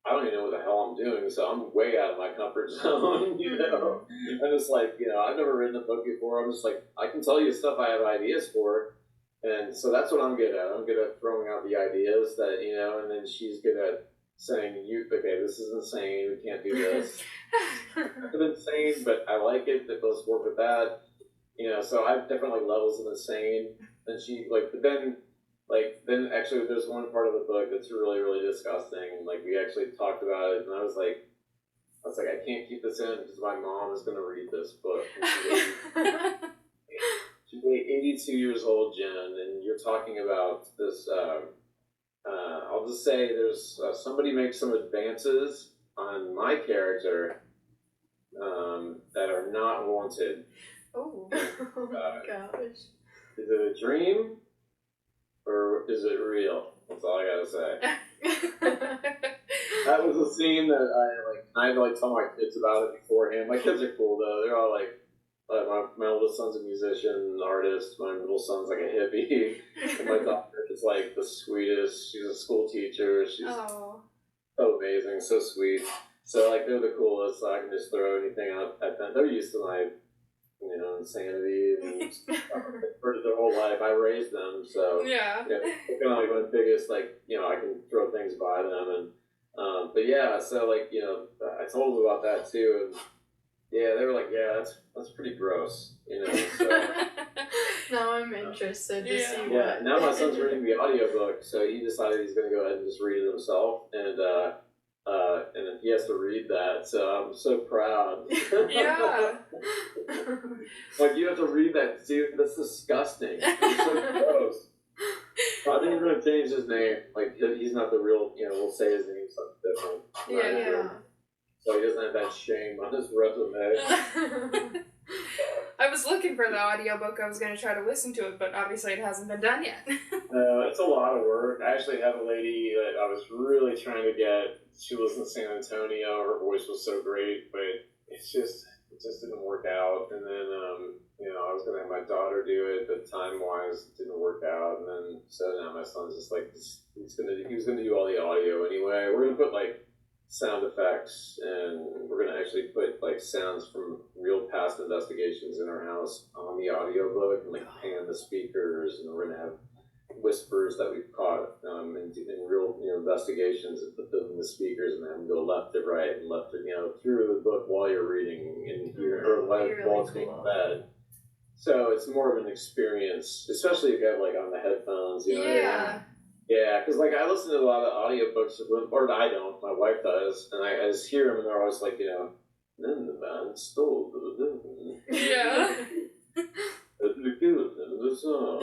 I don't even know what the hell I'm doing, so I'm way out of my comfort zone, I'm just like, I've never written a book before. I'm just like, I can tell you stuff I have ideas for, And so that's what I'm good at. I'm good at throwing out the ideas that, and then she's good at saying, okay, this is insane. We can't do this. It's insane, but I like it. Let's work with that. So I have different levels of insane. And she but then actually there's one part of the book that's really, really disgusting. And we actually talked about it, and I was like, I can't keep this in because my mom is going to read this book. She's 82 years old, Jen, and you're talking about this. I'll just say there's somebody makes some advances on my character that are not wanted. Oh my gosh. Is it a dream or is it real? That's all I gotta say. That was a scene that I had to tell my kids about it beforehand. My kids are cool though. They're all my oldest son's a musician, an artist. My middle son's a hippie. And my daughter is the sweetest. She's a school teacher. She's so amazing, so sweet. So they're the coolest. So I can just throw anything out at them. They're used to my insanity and for their whole life. I raised them, so yeah. They're kind of my biggest I can throw things by them and but yeah. So I told them about that too, and yeah, they were like, yeah, that's pretty gross, So. Now I'm interested to see what. Yeah, now my son's reading the audiobook, so he decided he's going to go ahead and just read it himself, and he has to read that, so I'm so proud. Yeah. You have to read that, dude. That's disgusting. It's so gross. I think we're going to change his name. He's not the real, we'll say his name's something different. Yeah. So he doesn't have that shame on his resume. I was looking for the audiobook. I was going to try to listen to it, but obviously it hasn't been done yet. It's a lot of work. I actually had a lady that I was really trying to get. She lives in San Antonio. Her voice was so great, but it just didn't work out. And then, I was going to have my daughter do it, but time-wise, it didn't work out. And then, so now my son's just he was going to do all the audio anyway. We're going to put, sound effects, and we're going to actually put sounds from real past investigations in our house on the audiobook and pan the speakers, and we're going to have whispers that we've caught in real investigations and put them in the speakers and have them go left to right and left to through the book while you're reading and or while it's being fed. So it's more of an experience, especially if you have on the headphones. Yeah. Yeah, because I listen to a lot of audiobooks, or I don't, my wife does, and I just hear them, and they're always then the man stole the Yeah. the song.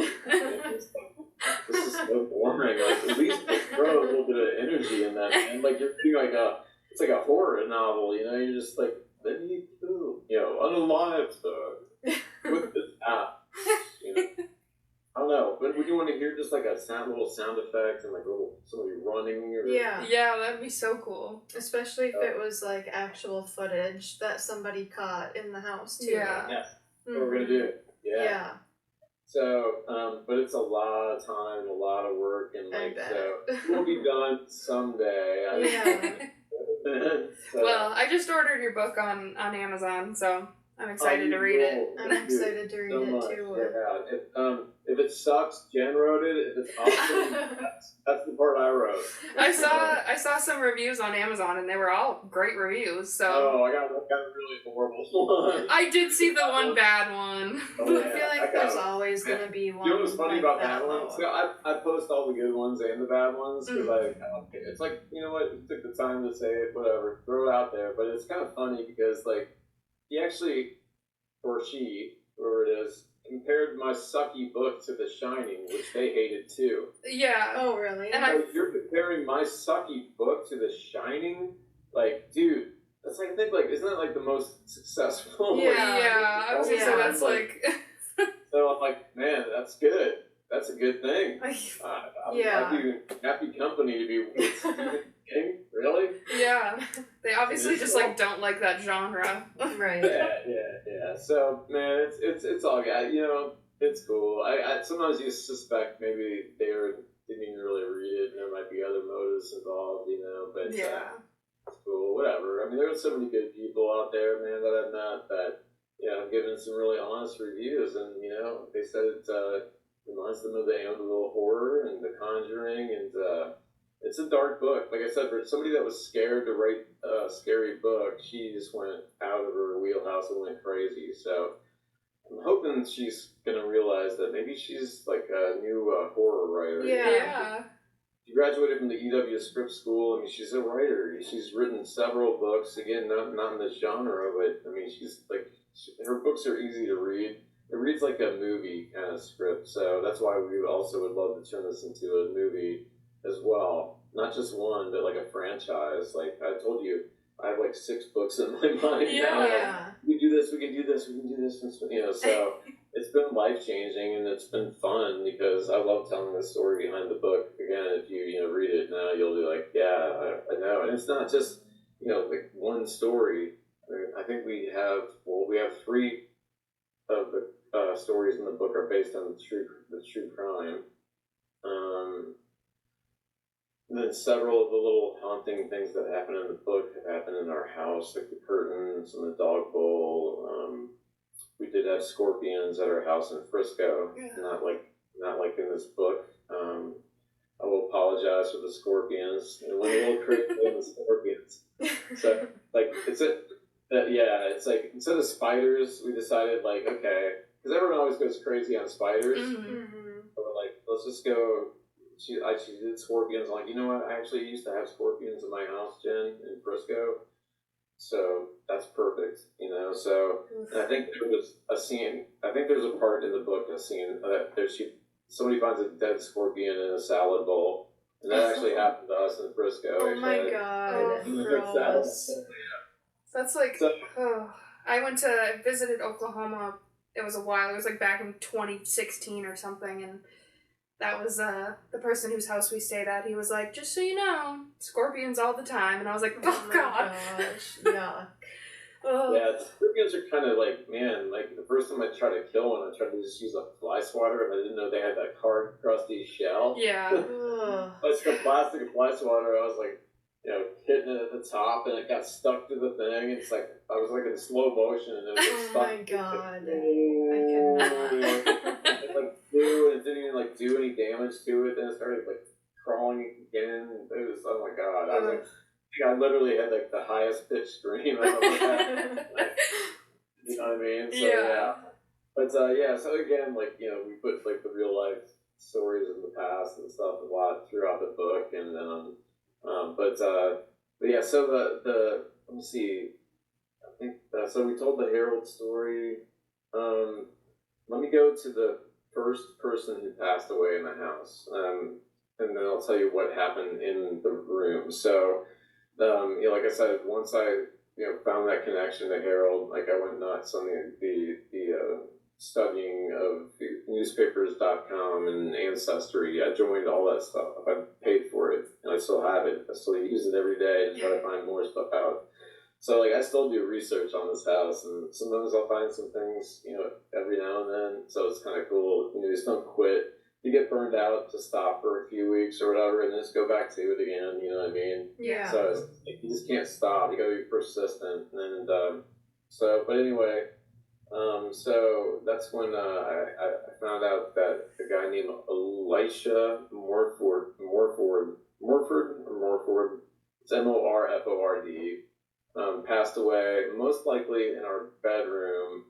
This is so boring. At least throw a little bit of energy in that, and you're reading it's like a horror novel, you're just then he killed, unalive with this app, I don't know, but would you want to hear just a little sound effect and somebody running or Yeah, that'd be so cool. Especially if it was actual footage that somebody caught in the house too. Yeah. That's what we're gonna do. Yeah. So, but it's a lot of time, a lot of work, and so we'll be done someday. So, well, I just ordered your book on Amazon, so I'm excited to read it. I'm excited to read it too. Yeah. If it sucks, Jen wrote it. If it's awesome, that's the part I wrote. I saw some reviews on Amazon, and they were all great reviews. So I got a really horrible one. I did see the one bad one. Oh, I feel like there's always going to be one. You know what's funny about that one? So I post all the good ones and the bad ones because it's you know what, you took the time to say it, whatever, throw it out there. But it's kind of funny because he actually, or she, whoever it is, compared my sucky book to The Shining, which they hated too. Yeah. Oh, really? And you're comparing my sucky book to The Shining? Dude, that's I think isn't that the most successful? Yeah. I was gonna say that's So I'm man, that's good. That's a good thing. I'd be happy company to be with Stephen King. Really? Yeah. They obviously just don't like that genre. Right. Yeah. So man, it's all good. It's cool. I sometimes you suspect maybe they didn't even really read it, and there might be other motives involved. But it's cool. Whatever. I mean, there are so many good people out there, man, that I've met that have given some really honest reviews, and they said it. reminds them of the Amityville Horror and The Conjuring, and it's a dark book. Like I said, for somebody that was scared to write a scary book, she just went out of her wheelhouse and went crazy. So I'm hoping she's gonna realize that maybe she's like a new horror writer. Yeah. She graduated from the EW Script School. I mean, she's a writer. She's written several books. Again, not in this genre, but I mean, she's like her books are easy to read. It reads like a movie kind of script, so that's why we also would love to turn this into a movie as well. Not just one, but like a franchise. Like I told you, I have like 6 books in my mind now. Yeah. We can do this. We can do this. We can do this. You know, so it's been life changing and it's been fun because I love telling the story behind the book. Again, if you read it now, you'll be like, yeah, I know. And it's not just like one story. I mean, I think we have 3 of the stories in the book are based on the true crime. And then several of the little haunting things that happen in the book have happened in our house, like the curtains and the dog bowl. We did have scorpions at our house in Frisco, not like in this book. I will apologize for the scorpions. It went a little crazy on the scorpions. So like it's like instead of spiders, we decided like okay, because everyone always goes crazy on spiders. Mm-hmm. So we're like, let's just go. She did scorpions. I'm like, you know what? I actually used to have scorpions in my house, Jen, in Frisco. So that's perfect, So and I think there was a scene. I think there's a part in the book, a scene somebody finds a dead scorpion in a salad bowl, and that actually happened to us in Frisco. Oh my god, gross. That's like, I visited Oklahoma. It was a while. It was like back in 2016 or something, and that was the person whose house we stayed at. He was like, just so you know, scorpions all the time. And I was like, oh God. Gosh, yeah. Yeah, scorpions are kind of like, man, like the first time I tried to kill one, I tried to just use a fly swatter, and I didn't know they had that hard, crusty shell. Yeah. Like the plastic fly swatter, I was like, hitting it at the top, and it got stuck to the thing. It's like, I was like in slow motion, and it was like stuck. Oh my god. I cannot. It like flew, and it didn't even like do any damage to it. Then it started like crawling again. It was, oh my god. I was like, I literally had like the highest pitch scream I've ever had. You know what I mean? So, yeah. But so again, like, we put like the real life stories of the past and stuff a lot throughout the book, and but yeah. So the let me see. I think so. We told the Harold story. Let me go to the first person who passed away in the house, and then I'll tell you what happened in the room. So, like I said, once I found that connection to Harold, like I went nuts on the studying of newspapers.com and Ancestry. I joined all that stuff. I paid for it, and I still have it. I still use it every day to try to find more stuff out. So, like, I still do research on this house, and sometimes I'll find some things, every now and then. So it's kind of cool. You just don't quit. You get burned out to stop for a few weeks or whatever, and then just go back to it again. You know what I mean? Yeah. So it's, like, you just can't stop. You got to be persistent. And but anyway. So that's when I found out that a guy named Elisha Morford, it's Morford, passed away, most likely in our bedroom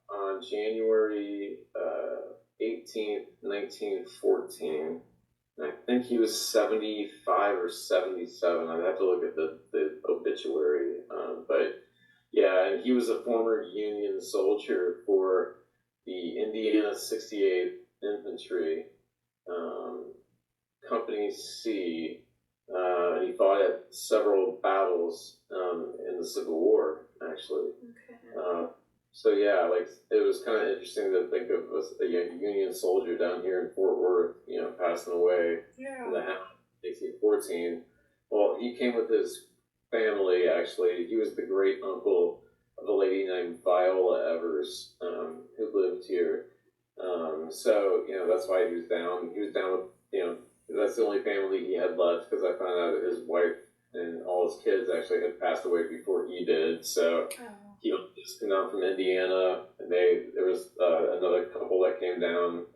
on January 18th, 1914. And I think he was 75 or 77. I'd have to look at the obituary. But yeah, and he was a former Union soldier for the Indiana 68th Infantry, Company C, and he fought at several battles in the Civil War, actually. Okay. So yeah, like it was kind of interesting to think of a Union soldier down here in Fort Worth, passing away in the house in 1814. Well, he came with his family, actually. He was the great uncle of a lady named Viola Evers, who lived here. So, that's why he was down. He was down with, that's the only family he had left, because I found out that his wife and all his kids actually had passed away before he did. So he just came down from Indiana, and there was another couple that came down,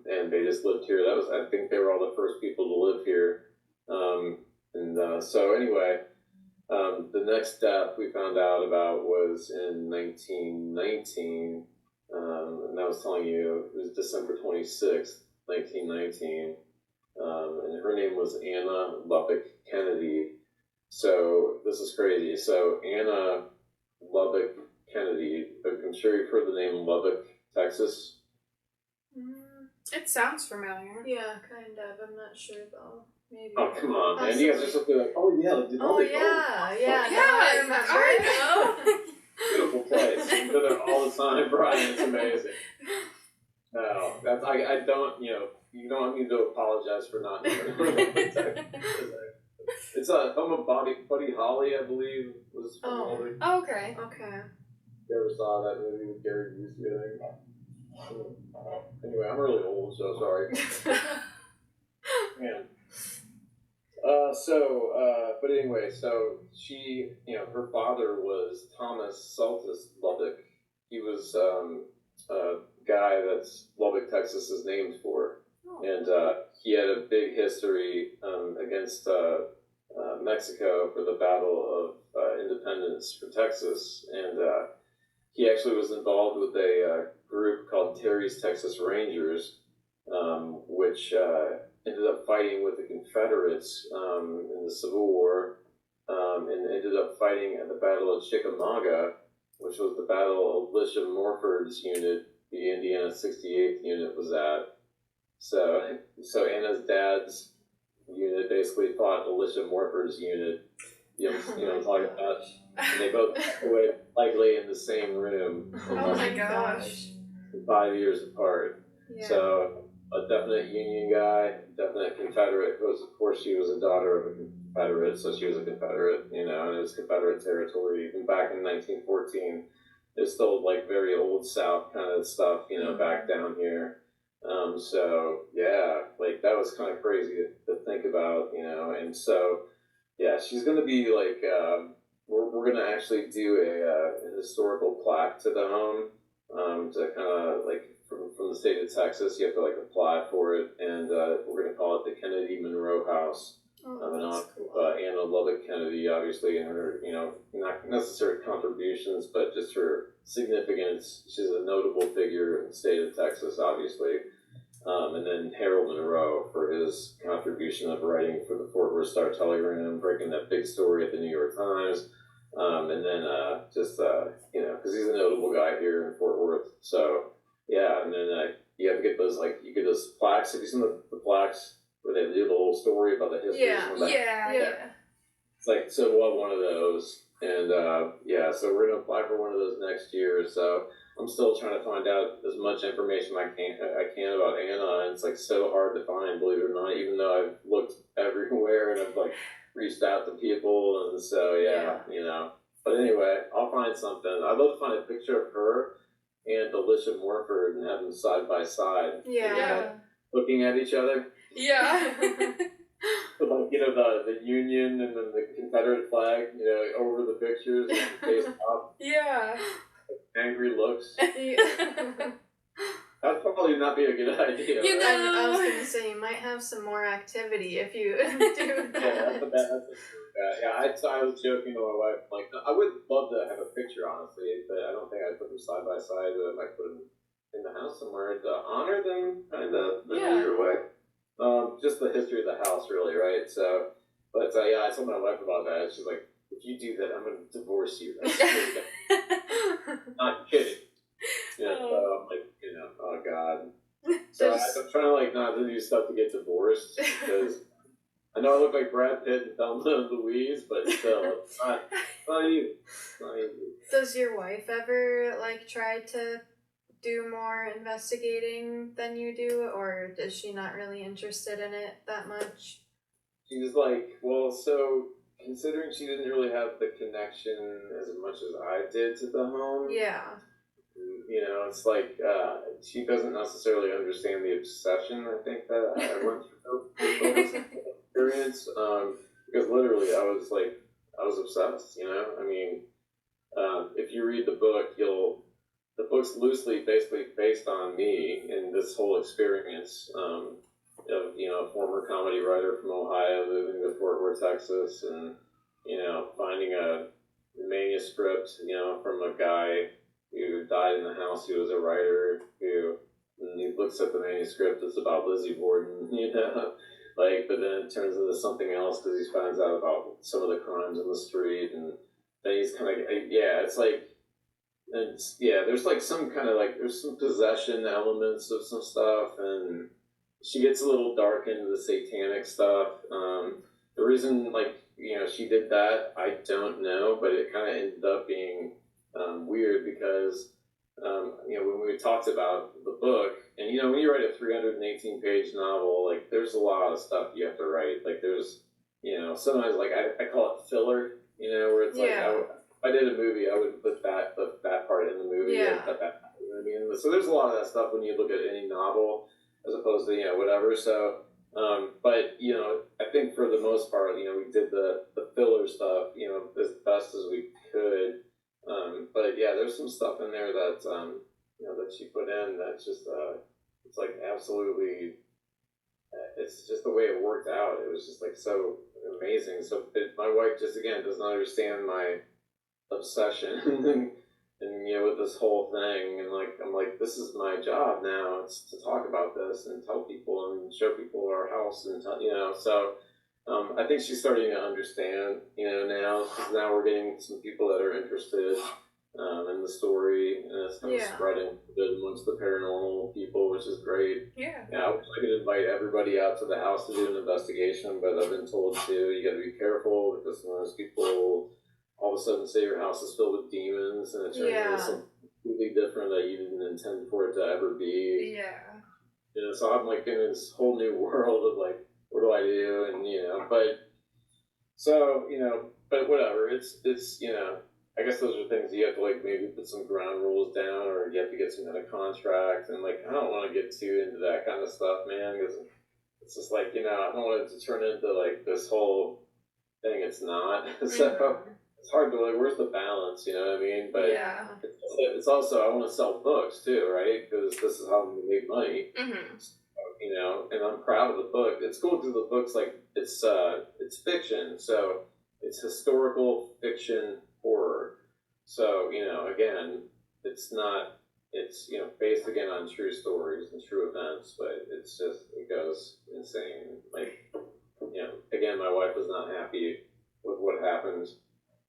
and they just lived here. I think they were all the first people to live here. So anyway, the next death we found out about was in 1919, and I was telling you it was December 26th, 1919, and her name was Anna Lubbock Kennedy. So this is crazy. So Anna Lubbock Kennedy, I'm sure you've heard the name Lubbock, Texas. It sounds familiar. Yeah, kind of. I'm not sure though. Maybe. Oh, come on, man. You guys are supposed to be like, oh, yeah. Yeah. I remember. I know. Beautiful place. I've been there all the time, Brian. It's amazing. No, I don't, you don't want me to apologize for not knowing. It's a home of Buddy Holly, I believe, was from Lubbock. Oh, okay. You ever saw that movie with Gary Busey, I think? Anyway, I'm really old, so sorry. Man. But anyway, so she, her father was Thomas Saltus Lubbock. He was a guy that's Lubbock, Texas is named for. Oh. And he had a big history against Mexico for the Battle of Independence for Texas. And he actually was involved with a group called Terry's Texas Rangers, which ended up fighting with the Confederates in the Civil War, and ended up fighting at the Battle of Chickamauga, which was the battle of Alicia Morford's unit, the Indiana 68th unit was at. So Anna's dad's unit basically fought Alicia Morford's unit. You know what I'm talking about? And they both were likely in the same room. Oh my gosh. 5 years apart. Yeah. So a definite Union guy, definite Confederate. Of course, she was a daughter of a Confederate, so she was a Confederate, and it was Confederate territory. Even back in 1914, it was still like very old South kind of stuff, back down here. So yeah, like that was kind of crazy to think about, and so yeah, she's going to be like, we're going to actually do a historical plaque to the home, to kind of like, from the state of Texas, you have to like apply for it, and we're going to call it the Kennedy Monroe House. Anna Lubbock Kennedy, obviously, and her, not necessary contributions, but just her significance. She's a notable figure in the state of Texas, obviously. And then Harold Monroe for his contribution of writing for the Fort Worth Star-Telegram, breaking that big story at the New York Times. And then because he's a notable guy here in Fort Worth. So, yeah, and then you have to get those, like, you get those plaques. Have you seen the plaques where they do the whole story about the history? Yeah. It's like, so we'll have one of those. And, so we're going to apply for one of those next year. So I'm still trying to find out as much information I can about Anna. And it's, like, so hard to find, believe it or not, even though I've looked everywhere and I've, like, reached out to people. And so, But anyway, I'll find something. I'd love to find a picture of her and Alicia Morford and have them side by side. Yeah. Looking at each other. Yeah. But like, the Union and then the Confederate flag, over the pictures and face up. Yeah. Angry looks. Yeah. That'd probably not be a good idea. I was going to say, you might have some more activity if you do that. I was joking to my wife, like, I would love to have a picture, honestly, but I don't think I'd put them side by side. I might put them in the house somewhere to honor them, kind of, in a weird way. Just the history of the house, really, right? So, but I told my wife about that. She's like, if you do that, I'm going to divorce you. Not kidding. So I'm like, oh God. So I'm trying to, like, not to do stuff to get divorced, because I know I look like Brad Pitt and Thelma and Louise, but still, it's not easy. It's not easy. Does your wife ever, like, try to do more investigating than you do, or is she not really interested in it that much? She's like, well, so considering she didn't really have the connection as much as I did to the home. Yeah. It's like she doesn't necessarily understand the obsession, I think, that I went through with this experience. Because literally I was obsessed, I mean, if you read the book, you'll the book's loosely basically based on me and this whole experience of, a former comedy writer from Ohio moving to Fort Worth, Texas, and, finding a manuscript, from a guy who died in the house who was a writer who, and he looks at the manuscript, it's about Lizzie Borden, but then it turns into something else because he finds out about some of the crimes in the street, and then he's kind of, it's like, there's like some kind of like, there's some possession elements of some stuff, and she gets a little dark into the satanic stuff. The reason, she did that, I don't know, but it kind of ended up being weird because, when we talked about the book, and, when you write a 318-page novel, like, there's a lot of stuff you have to write. Like, there's, sometimes, like, I call it filler, where it's like, if I did a movie, I would put that part in the movie. Yeah. Cut that, you know what I mean? So there's a lot of that stuff when you look at any novel, as opposed to, whatever. So, but, I think for the most part, we did the filler stuff, as best as we could. But yeah, there's some stuff in there that, that she put in that's just, it's like absolutely, it's just the way it worked out. It was just like so amazing. So my wife just, again, doesn't understand my obsession and with this whole thing, and I'm like, this is my job now. It's to talk about this and tell people and show people our house and so I think she's starting to understand now, because now we're getting some people that are interested in the story, and it's kind of spreading a bit amongst the paranormal people, which is great. I wish I could invite everybody out to the house to do an investigation, but I've been told you got to be careful, because sometimes people all of a sudden say your house is filled with demons, and it turns into something completely different that you didn't intend for it to ever be. So I'm like in this whole new world of like, what do I do? And but whatever. It's I guess those are things you have to like maybe put some ground rules down, or you have to get some kind of contract. And like, I don't want to get too into that kind of stuff, man, because it's just like, I don't want it to turn into like this whole thing. It's not. So it's hard to like, where's the balance? You know what I mean? But it's also, I want to sell books too, right? Because this is how we make money. And I'm proud of the book. It's cool because the book's like, it's fiction, so it's historical fiction horror. So, again, it's not, it's, based again on true stories and true events, but it's just, it goes insane. Like, again, my wife was not happy with what happened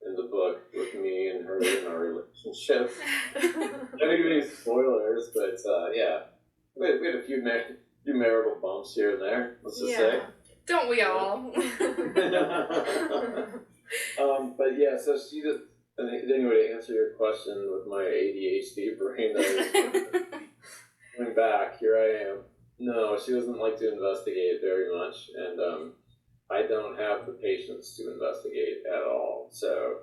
in the book with me and her and our relationship. I don't give any spoilers, but we had a few marital bumps here and there, let's just say. Don't we all? But yeah, so she just, anyway, to answer your question with my ADHD brain coming back, here I am. No, she doesn't like to investigate very much, and I don't have the patience to investigate at all. So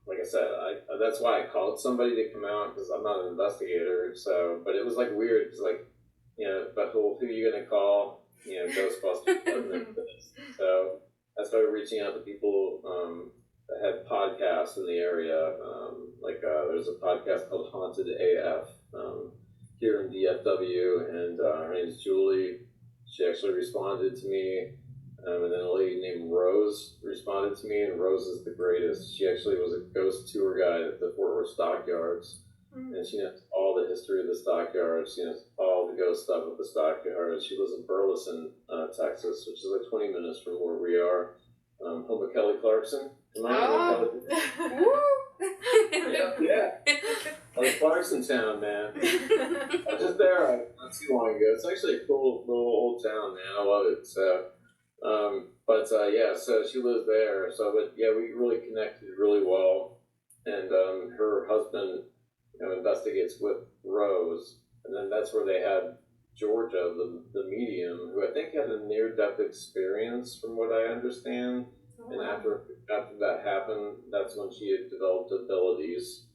like I said, that's why I called somebody to come out, because I'm not an investigator. So, but it was like weird, because like, but who are you gonna call? Ghostbusters. So I started reaching out to people that had podcasts in the area. There's a podcast called Haunted AF here in DFW, and her name's Julie. She actually responded to me, and then a lady named Rose responded to me, and Rose is the greatest. She actually was a ghost tour guide at the Fort Worth Stockyards, and she knows all the history of the stockyards. She knows all the ghost stuff of the stockyards. She lives in Burleson, Texas, which is like 20 minutes from where we are. Home of Kelly Clarkson. Come on, yeah. Like Clarkson Town, man. I was just there not too long ago. It's actually a cool little old town, man. I love it. So, so she lives there. So, but yeah, we really connected really well. And her husband, investigates with Rose, and then that's where they had Georgia, the medium, who I think had a near-death experience, from what I understand. And after that happened, that's when she had developed abilities.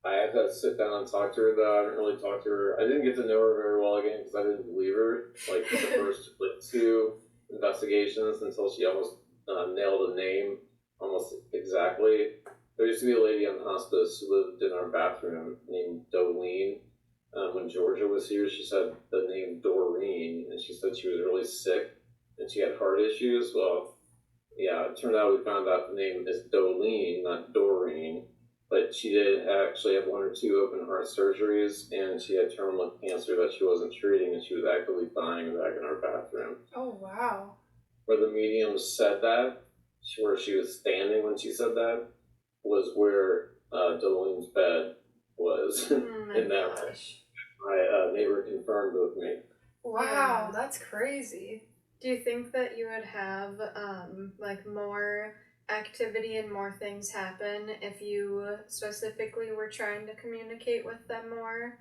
I had to sit down and talk to her, though. I didn't really talk to her. I didn't get to know her very well again, because I didn't believe her. Like, the first two investigations, until she almost nailed a name almost exactly. There used to be a lady on hospice who lived in our bathroom named Dolene. When Georgia was here, she said the name Doreen, and she said she was really sick and she had heart issues. Well, yeah, it turned out we found out the name is Dolene, not Doreen. But she did actually have 1 or 2 open heart surgeries, and she had terminal cancer that she wasn't treating, and she was actively dying back in our bathroom. Oh, wow. Where the medium said that, where she was standing when she said that, was where Dolene's bed was Oh in that room. My neighbor confirmed with me. Wow, that's crazy. Do you think that you would have like more activity and more things happen if you specifically were trying to communicate with them more?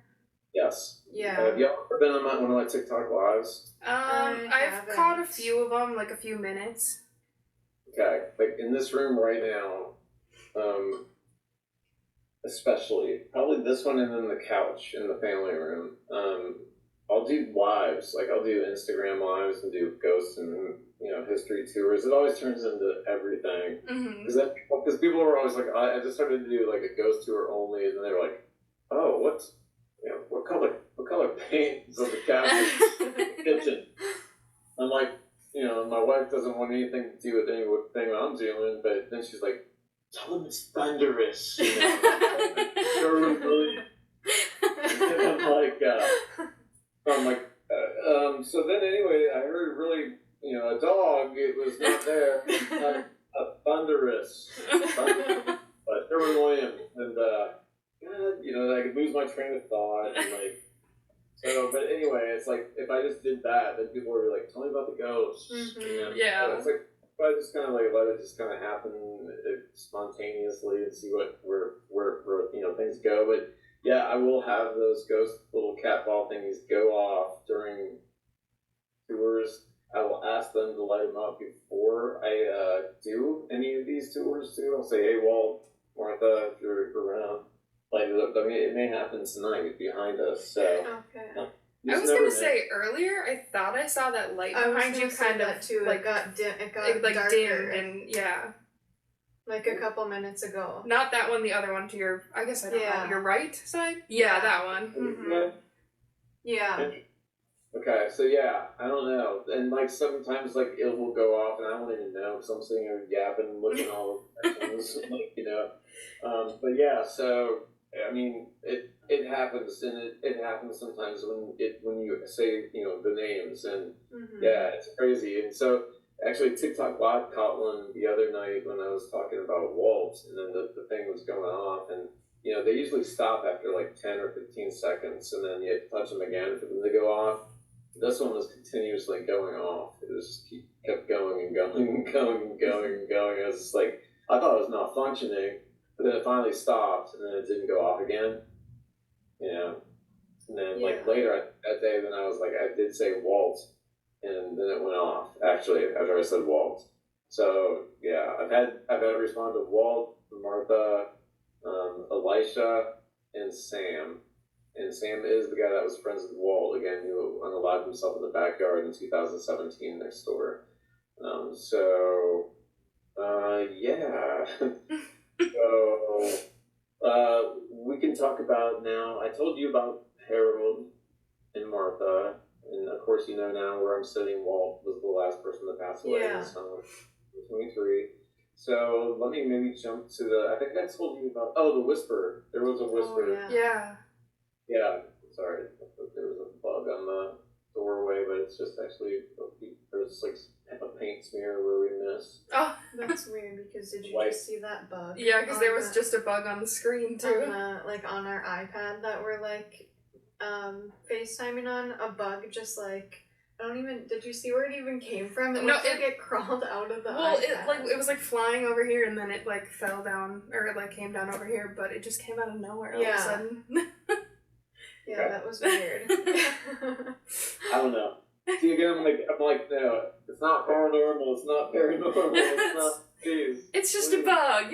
Yes. Yeah. Have y'all ever been on one of my TikTok lives? I've caught a few of them, like a few minutes. Okay, like in this room right now, especially probably this one and then the couch in the family room. I'll do lives, like I'll do Instagram lives and do ghosts and history tours. It always turns into everything because people are always like, I just started to do like a ghost tour only, and then they're like, oh, what color paint is on the couch in the kitchen? I'm like, my wife doesn't want anything to do with anything I'm doing, but then she's like, tell them it's thunderous. I'm like, so then anyway, I heard really, a dog, it was not there, a thunderous, but Sherwin-Williams, and, God, I could lose my train of thought, and like, so, but anyway, it's like, if I just did that, then people would be like, tell me about the ghosts. Yeah. So it's like, if I just kind of like let it just kind of happen spontaneously and see where things go. But yeah, I will have those ghost little cat ball thingies go off during tours. I will ask them to light them up before I do any of these tours too. I'll say, hey, Walt, Martha, if you're around, light it up. I mean, it may happen tonight behind us. So. Okay. I was gonna say earlier, I thought I saw that light behind you kind of too. like it got like darker. dimmed and yeah. Like a couple minutes ago. Not that one, the other one to your, I guess I don't know, your right side? Yeah, that one. Mm-hmm. Yeah. Okay, so yeah, I don't know. And like sometimes like it will go off and I won't even know because I'm sitting here yapping, looking all the directions, but yeah, so I mean it happens, and it happens sometimes when you say the names, and yeah, it's crazy. And so actually TikTok Live caught one the other night when I was talking about Walt, and then the thing was going off, and they usually stop after like 10 or 15 seconds, and then you have to touch them again for them to go off. This one was continuously going off. It was just kept going and going and going and going and going. It was just like, I thought it was not functioning, but then it finally stopped, and then it didn't go off again. And then like later that day, then I was like, I did say Walt, and then it went off. Actually, after I said Walt. So yeah, I've had to respond to Walt, Martha, Elisha, and Sam. And Sam is the guy that was friends with Walt, again, who unalived himself in the backyard in 2017 next door. Yeah. So, we can talk about now. I told you about Harold and Martha, and of course you know now where I'm sitting. Walt was the last person to pass away in the summer of 23. So let me maybe jump to I think I told you about, the Whisper. There was a Whisper. Oh, yeah. Yeah, sorry. There was a bug on the doorway, but it's just actually, there's like a paint smear where we missed. Oh, that's weird, because did you just see that bug? Yeah, because there was just a bug on the screen too. On our iPad that we're like FaceTiming on, a bug just like, did you see where it even came from? It looks like it crawled out of the iPad. It was like flying over here, and then it like fell down, or it like came down over here, but it just came out of nowhere all of a sudden. Yeah, that was weird. I don't know. See, again, I'm like, no, it's not paranormal, it's not paranormal, it's not, geez. It's just a bug,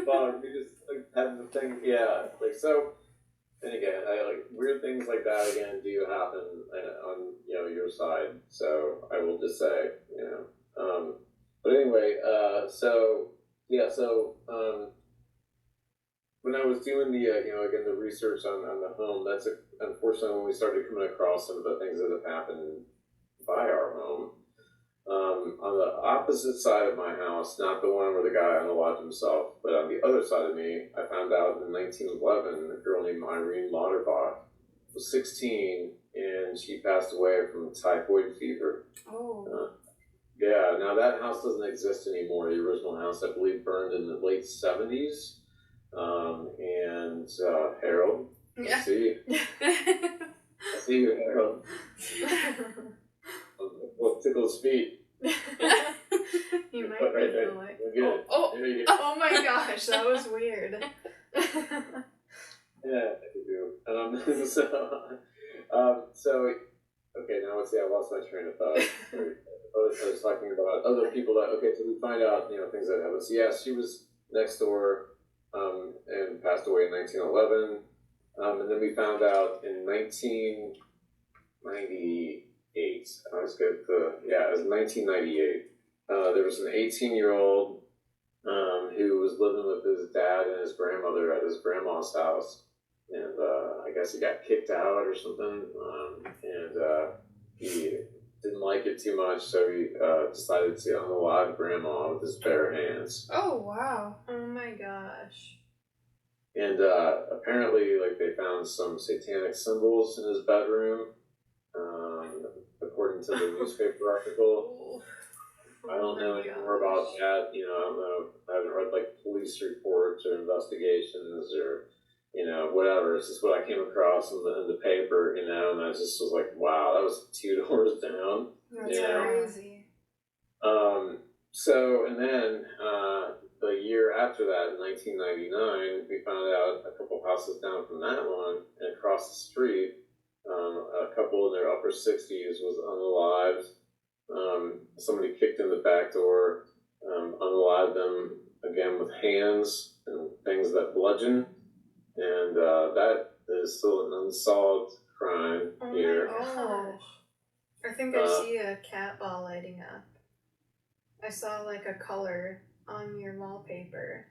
Bug, we just, like, have the thing, like, so, and again, weird things like that, again, do happen on, your side, so I will just say, but anyway, when I was doing the again the research on the home, unfortunately when we started coming across some of the things that have happened by our home. On the opposite side of my house, not the one where the guy unalived himself, but on the other side of me, I found out in 1911 a girl named Irene Lauterbach was 16 and she passed away from typhoid fever. Oh. Yeah, now that house doesn't exist anymore. The original house, I believe, burned in the late 70s. And Harold, Yeah. I see you, Harold. Well, tickle his feet. You might right be there. the way. We're good. Oh, There you go. oh my gosh, that was weird. Yeah, I do. So, okay, now let's see, I lost my train of thought. I was talking about other people that, okay, so we find out, things that happen. So, yeah, she was next door and passed away in 1911. And then we found out in 1998, I was good, it was 1998. There was an 18-year-old who was living with his dad and his grandmother at his grandma's house. And I guess he got kicked out or something. And he didn't like it too much, so he decided to unalive grandma with his bare hands. Oh, wow. Oh my gosh. And apparently, like, they found some satanic symbols in his bedroom, according to the newspaper article. I don't know any more about that. I don't know. I haven't read like police reports or investigations or whatever. It's just what I came across in the paper, and I just was like, wow, that was 2 doors down. That's crazy. So, and then the year after that, in 1999, we found out a couple houses down from that one, and across the street, a couple in their upper 60s was unalived. Somebody kicked in the back door, unalived them again with hands and things that bludgeon, and that is still an unsolved crime here. Oh my gosh. I think I see a cat ball lighting up. I saw like a color on your wallpaper.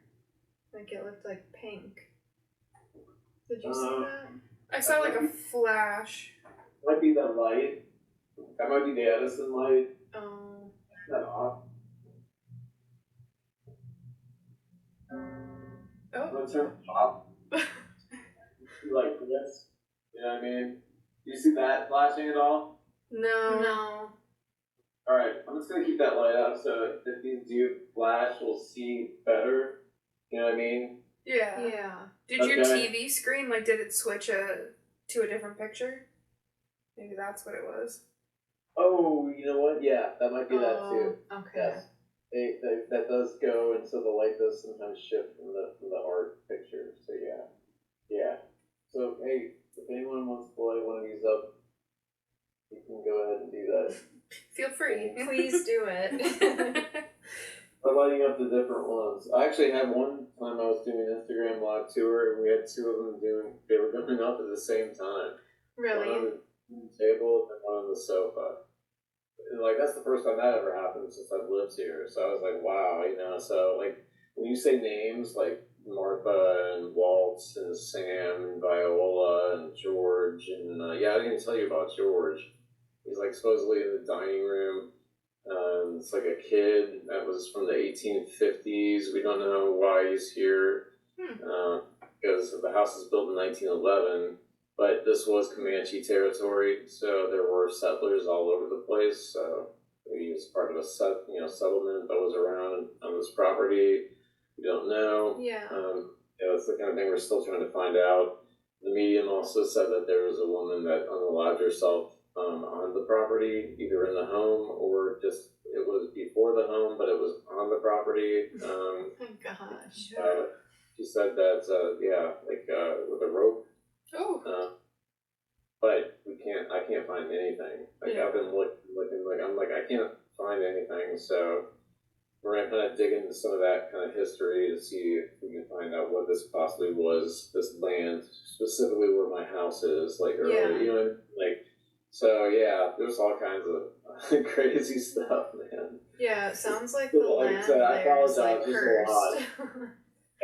Like it looked like pink. Did you see that? I saw like a flash. Might be that light. That might be the Edison light. Oh. Is that off? Oh. I'm gonna turn it off. Like this. You know what I mean? Do you see that flashing at all? No. No. Alright, I'm just gonna keep that light up so if these do flash, we'll see better. You know what I mean? Yeah. Yeah. Did your TV screen, like, did it switch to a different picture? Maybe that's what it was. Oh, you know what? Yeah, that might be that too. Okay. Yes. That does go, and so the light does sometimes shift from the art picture. So yeah. So hey, if anyone wants to light one of these up, you can go ahead and do that. Feel free. Please do it. I'm lighting up the different ones. I actually had one time I was doing an Instagram live tour, and we had 2 of them they were going up at the same time. Really? One on the table and one on the sofa. And like that's the first time that ever happened since I've lived here. So I was like, wow, So like when you say names like Martha and Walt and Sam and Viola and George and I didn't even tell you about George. He's like supposedly in the dining room. It's like a kid that was from the 1850s. We don't know why he's here because the house was built in 1911. But this was Comanche territory, so there were settlers all over the place. So he was part of a settlement that was around on this property. We don't know. Yeah. It's the kind of thing we're still trying to find out. The medium also said that there was a woman that unalived herself on the property, either in the home or just it was before the home, but it was on the property. Oh my gosh. She said that with a rope. Oh. But I can't find anything. Like I've been looking, like I'm like I can't find anything. So we're gonna kind of dig into some of that kind of history to see if we can find out what this possibly was. This land, specifically where my house is, like earlier, So yeah, there's all kinds of crazy stuff, man. Yeah, it sounds like the land I there is apologize, like there's a lot. cursed.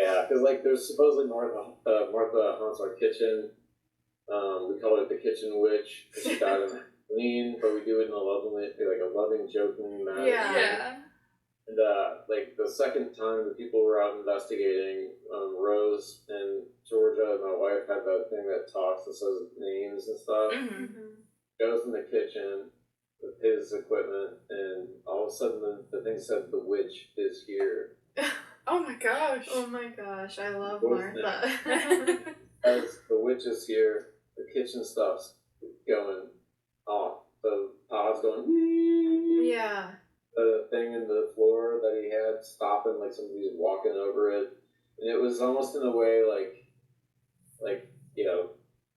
Yeah, because like there's supposedly Martha haunts our kitchen. We call it the kitchen witch because she died in Halloween, but we do it in a loving, joking manner. Yeah. And like the second time the people were out investigating, Rose and Georgia, my wife, had that thing that talks and says names and stuff. Goes in the kitchen with his equipment, and all of a sudden the thing said, "The witch is here." Oh my gosh. Oh my gosh, I love What's Martha. As the witch is here, the kitchen stuff's going off. The pot's going. Yeah. The thing in the floor that he had stopping, like somebody's walking over it, and it was almost in a way like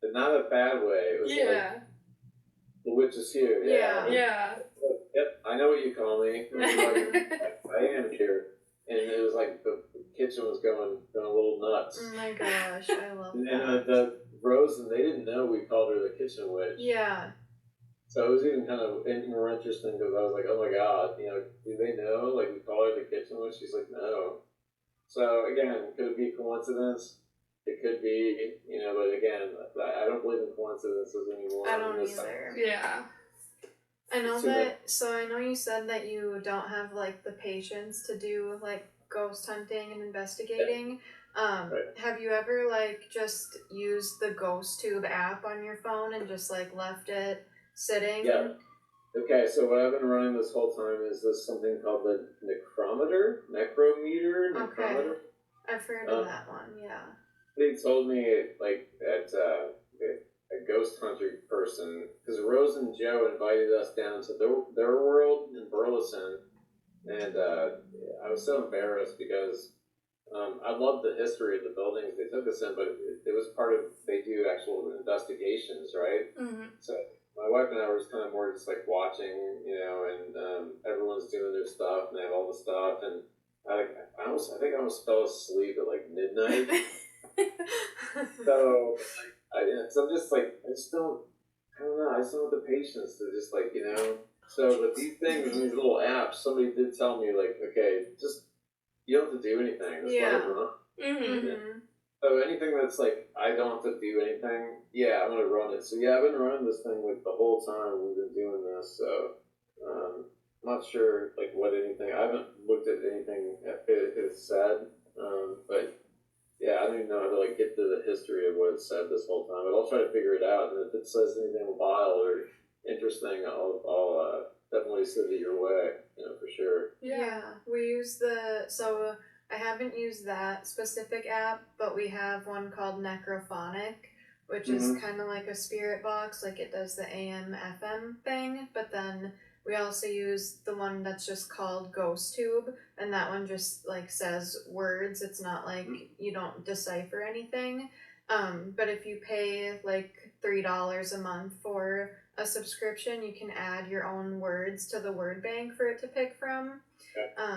but not a bad way. It was like the witch is here. Yeah. Yep, I know what you call me. I am here, and it was like the kitchen was going a little nuts. Oh my gosh, I love and that. the Rose, and they didn't know we called her the kitchen witch. Yeah. So it was even kind of more interesting because I was like, oh my god, do they know? Like, we call her the kitchen witch? She's like, no. So again, could it be coincidence? It could be, but again, I don't believe in coincidences anymore. I don't either. Yeah. I know that, so I know you said that you don't have, like, the patience to do, like, ghost hunting and investigating. Right. Have you ever, like, just used the Ghost Tube app on your phone and just, like, left it sitting? Yeah. Okay, so what I've been running this whole time is this something called the necrometer. Okay. I've heard of that one, yeah. They told me, like, at a ghost hunter person, because Rose and Joe invited us down to their world in Burleson, and I was so embarrassed because I loved the history of the buildings they took us in, but it was part of, they do actual investigations, right? So my wife and I were just kind of more just like watching, and everyone's doing their stuff, and they have all the stuff, and I think I almost fell asleep at like midnight. So I'm just like, I just don't know, I just don't have the patience to just like, So, but these things, these little apps, somebody did tell me like, okay, just, you don't have to do anything, just let it run. So anything that's like, I don't have to do anything, I'm going to run it. So I've been running this thing like the whole time we've been doing this, so I'm not sure like I haven't looked at anything it said, but I don't even know how to like get to the history of what it said this whole time, but I'll try to figure it out, and if it says anything wild or interesting, I'll definitely send it your way, for sure. Yeah, we use so I haven't used that specific app, but we have one called Necrophonic, which is kind of like a spirit box, like it does the AM FM thing, but then we also use the one that's just called Ghost Tube, and that one just like says words. It's not like you don't decipher anything. But if you pay like $3 a month for a subscription, you can add your own words to the word bank for it to pick from.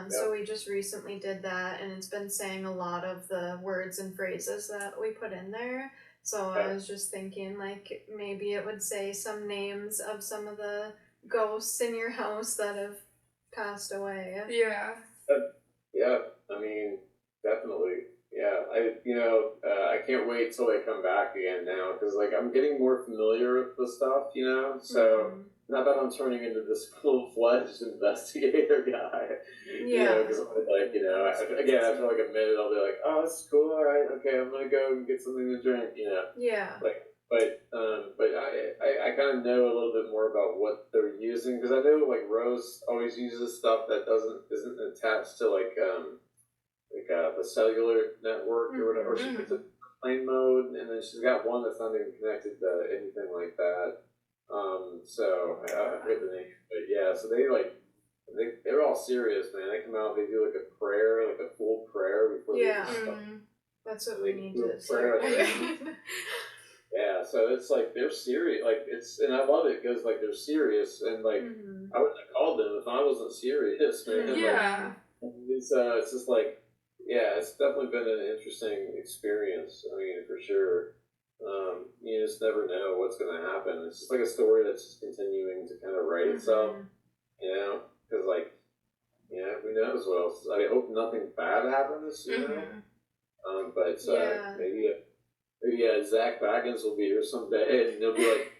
So we just recently did that, and it's been saying a lot of the words and phrases that we put in there. So I was just thinking, like, maybe it would say some names of some of the ghosts in your house that have passed away. I mean, definitely. I can't wait till they come back again now, because like I'm getting more familiar with the stuff, so not that I'm turning into this full-fledged investigator guy, because again, after like a minute I'll be like, oh, this is cool, all right, okay, I'm gonna go and get something to drink, But I kind of know a little bit more about what they're using, because I know like Rose always uses stuff that isn't attached to like the cellular network or whatever. She puts it in plane mode, and then she's got one that's not even connected to anything like that. I forget the name, but so they're all serious, man. They come out, they do like a prayer, like a full prayer before they do stuff. That's what we need to start doing. So it's like they're serious, and I love it because like they're serious, and like I wouldn't have called them if I wasn't serious, man. It's just like it's definitely been an interesting experience. I mean, for sure. You just never know what's going to happen. It's just like a story that's just continuing to kind of write itself, because who knows what else. I hope nothing bad happens, but Yeah. maybe Zach Baggins will be here someday, and they'll be like,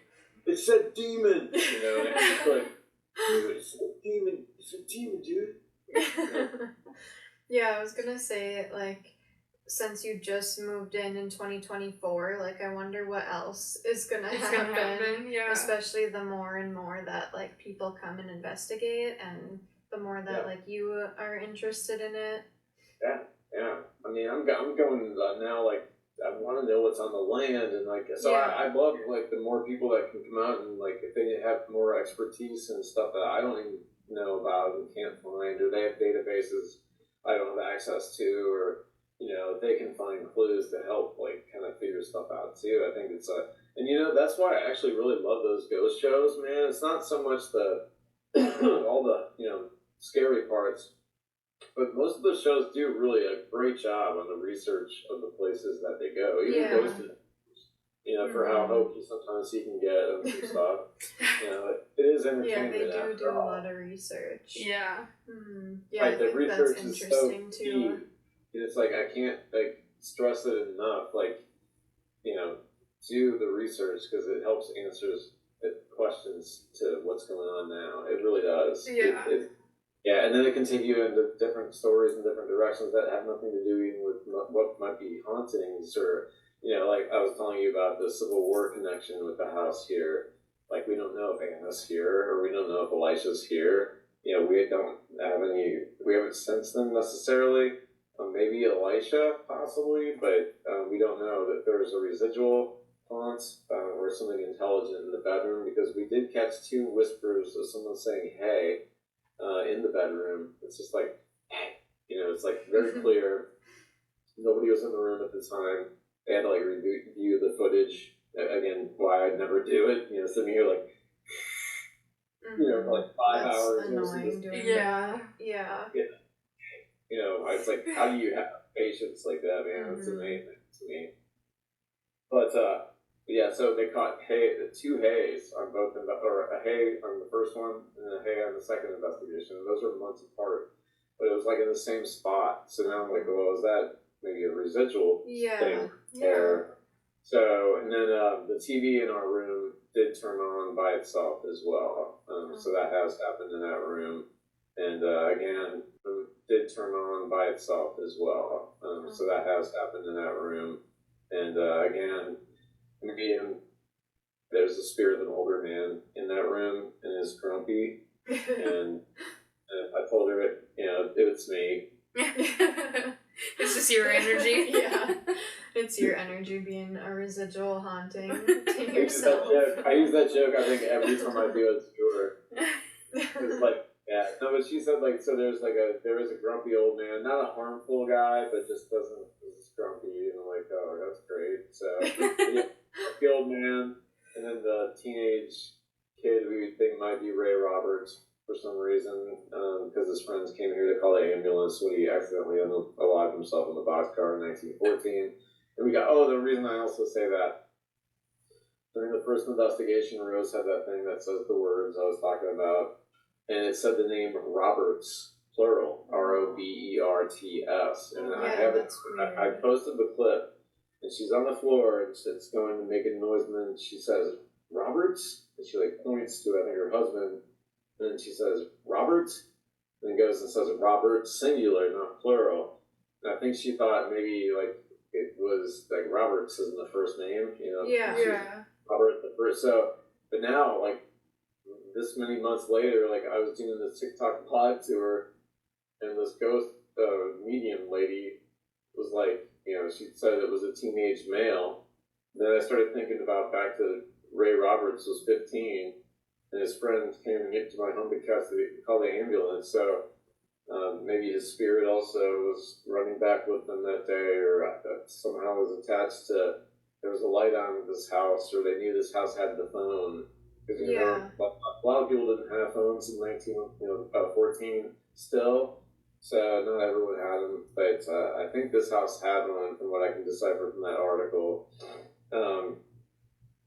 "It said demon," and it's like, "Dude, it's a demon, dude." Yeah, I was gonna say, like, since you just moved in 2024, like, I wonder what else is gonna happen. Yeah. Especially the more and more that, like, people come and investigate, and the more that, like, you are interested in it. Yeah. I mean, I'm going now, like, I want to know what's on the land, and like, so I love like the more people that can come out and like if they have more expertise and stuff that I don't even know about and can't find, or they have databases I don't have access to, or they can find clues to help like kind of figure stuff out too. I think it's and that's why I actually really love those ghost shows, man. It's not so much the all the scary parts. But most of the shows do really a great job on the research of the places that they go. Even Ghosted, for how hokey sometimes he can get and some stuff. It is entertainment. Yeah, they do a lot of research. Yeah. Yeah, like, I think the research that's is interesting so too. deep. It's like I can't like stress it enough. Like, do the research because it helps answers questions to what's going on now. It really does. Yeah, and then it can take you into different stories and different directions that have nothing to do even with what might be hauntings or, like I was telling you about the Civil War connection with the house here. Like, we don't know if Anna's here or we don't know if Elisha's here. We haven't sensed them necessarily. Maybe Elisha, possibly, but we don't know that there's a residual haunt or something intelligent in the bedroom because we did catch 2 whispers of someone saying, "Hey." In the bedroom. It's just like, hey, it's like very clear. Nobody was in the room at the time. They had to like review the footage. Again, why I'd never do it. Sitting here like, for like 5 That's hours. annoying doing Yeah. It's like, how do you have patience like that, man? It's amazing to me. But yeah, so they caught 2 hays on both, or a hay on the first one and a hay on the second investigation. And those are months apart, but it was like in the same spot. So now I'm like, well, is that maybe a residual thing there? So, and then the TV in our room did turn on by itself as well. So that has happened in that room. And again, did turn on by itself as well. So that has happened in that room. And again, there's the spirit of an older man in that room and is grumpy. And I told her, it's me. It's just your energy. Yeah. It's your energy being a residual haunting to I yourself. use that joke, I think, every time I do it to her. It's like, yeah. No, but she said, like, so there is a grumpy old man, not a harmful guy, but just is grumpy, and I'm like, oh, that's great. So, the old man, and then the teenage kid we think might be Ray Roberts for some reason, because his friends came here to call the ambulance when he accidentally unalived himself in the boxcar in 1914. And the reason I also say that, during the first investigation, Rose had that thing that says the words I was talking about, and it said the name Roberts, plural, Roberts. And I have it. I posted the clip, and she's on the floor, and it's going to make a noise, and then she says, "Roberts?" And she like points to, I think, her husband, and then she says, "Roberts?" And then goes and says, "Robert," singular, not plural. And I think she thought maybe like it was like Roberts isn't the first name, Robert the first. So, but now, like, this many months later, like, I was doing this TikTok live to her, and this ghost medium lady was like, she said it was a teenage male. And then I started thinking about back to Ray Roberts was 15, and his friend came and get to my home to call the ambulance. So maybe his spirit also was running back with them that day, or somehow was attached to. There was a light on this house, or they knew this house had the phone. Because a lot of people didn't have phones in 1914 still, so not everyone had them. But I think this house had one, from what I can decipher from that article.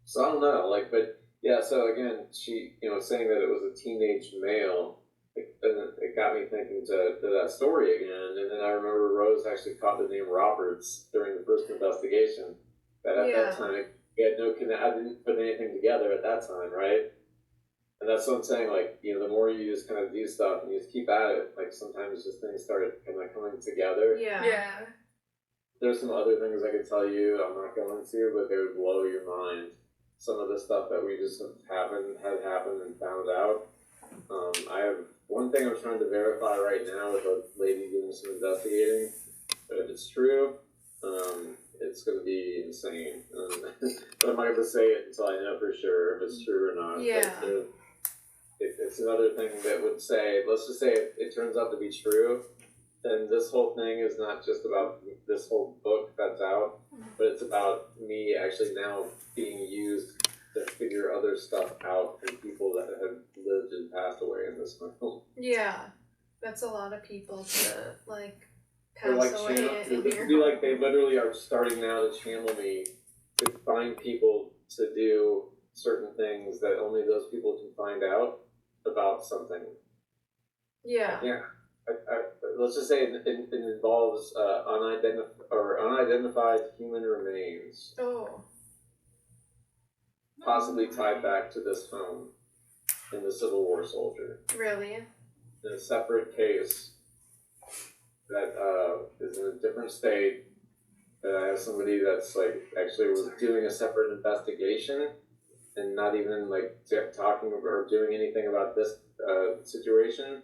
So I don't know, but yeah. So again, she saying that it was a teenage male. It got me thinking to that story again, and then I remember Rose actually caught the name Roberts during the investigation. That at that time, we had I didn't put anything together at that time, right? And that's what I'm saying, like, you know, the more you just kind of do stuff and you just keep at it, like, sometimes just things start kind of coming together. Yeah. There's some other things I could tell you I'm not going to, but they would blow your mind. Some of the stuff that we just had happened and found out. I have one thing I'm trying to verify right now with a lady doing some investigating, but if it's true, it's going to be insane. But I'm not going to say it until I know for sure if it's true or not. Yeah. It's another thing that would say, let's just say it turns out to be true, then this whole thing is not just about this whole book that's out, but it's about me actually now being used to figure other stuff out from people that have lived and passed away in this film. Yeah. That's a lot of people to, like, Or pass like away channel, in it would your be like they literally are starting now to channel me to find people to do certain things that only those people can find out about something. Yeah. Let's just say it involves unidentified human remains, Oh. possibly tied back to this home in the Civil War soldier. Really? In a separate case that is in a different state. That I have somebody that's like actually was doing a separate investigation and not even like talking or doing anything about this situation.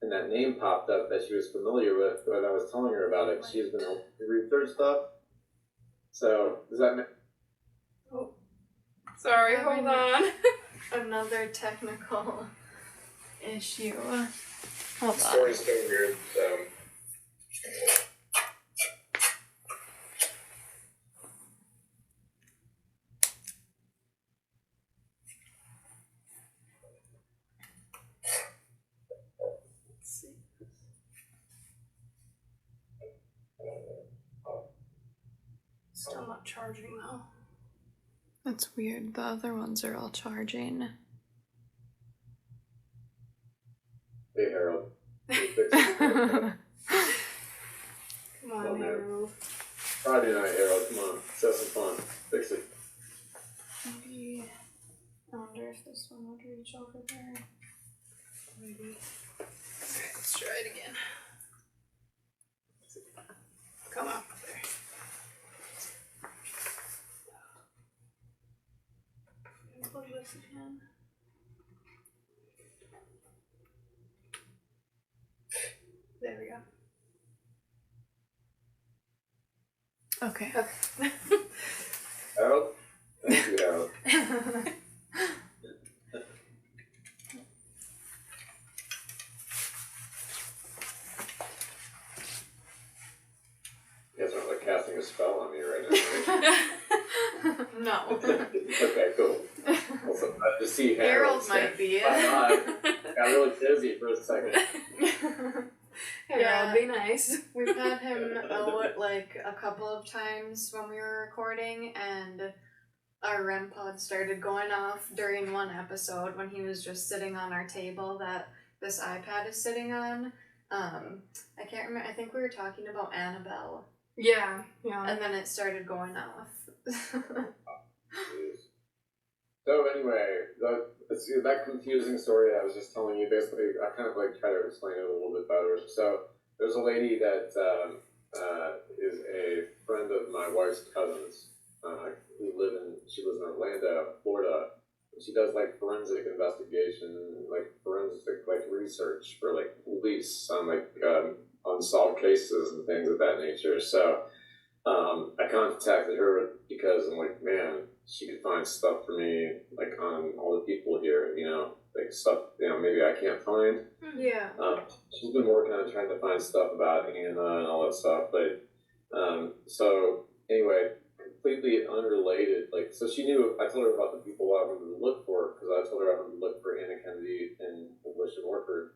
And that name popped up that she was familiar with when I was telling her about it. She's been research stuff. So does that make? Oh, sorry. Hold on. Another technical issue. Hold on. Story's getting weird. Still not charging though. That's weird. The other ones are all charging. Hey Harold. Come on, Harold. Friday night, Harold. Come on, let's have some fun. Fix it. Maybe. I wonder if this one would reach over there. Maybe. Alright, let's try it again. Come up there. Plug this again. There we go. Okay. Harold? Thank you, Harold. You guys aren't like casting a spell on me right now, right? No. Okay, cool. Also, I just see Harold might be. I'm not. Got really busy for a second. Harold, be nice. We've had him out like a couple of times when we were recording, and our REM pod started going off during one episode when he was just sitting on our table that this iPad is sitting on. I can't remember. I think we were talking about Annabelle. Yeah. And then it started going off. So anyway, that confusing story I was just telling you, basically, I kind of like try to explain it a little bit better. So there's a lady that is a friend of my wife's cousins. She lives in Orlando, Florida. And she does like forensic investigation, like forensic like research for like police on like unsolved cases and things of that nature. So I contacted her because I'm like, man, she could find stuff for me, like on all the people here, you know, like stuff, you know, maybe I can't find. Yeah. She's been working on trying to find stuff about Hannah and all that stuff, but so anyway, completely unrelated. Like, so she knew. I told her about the people I wanted to look for because I told her I wanted to look for Anna Kennedy and English and Orford,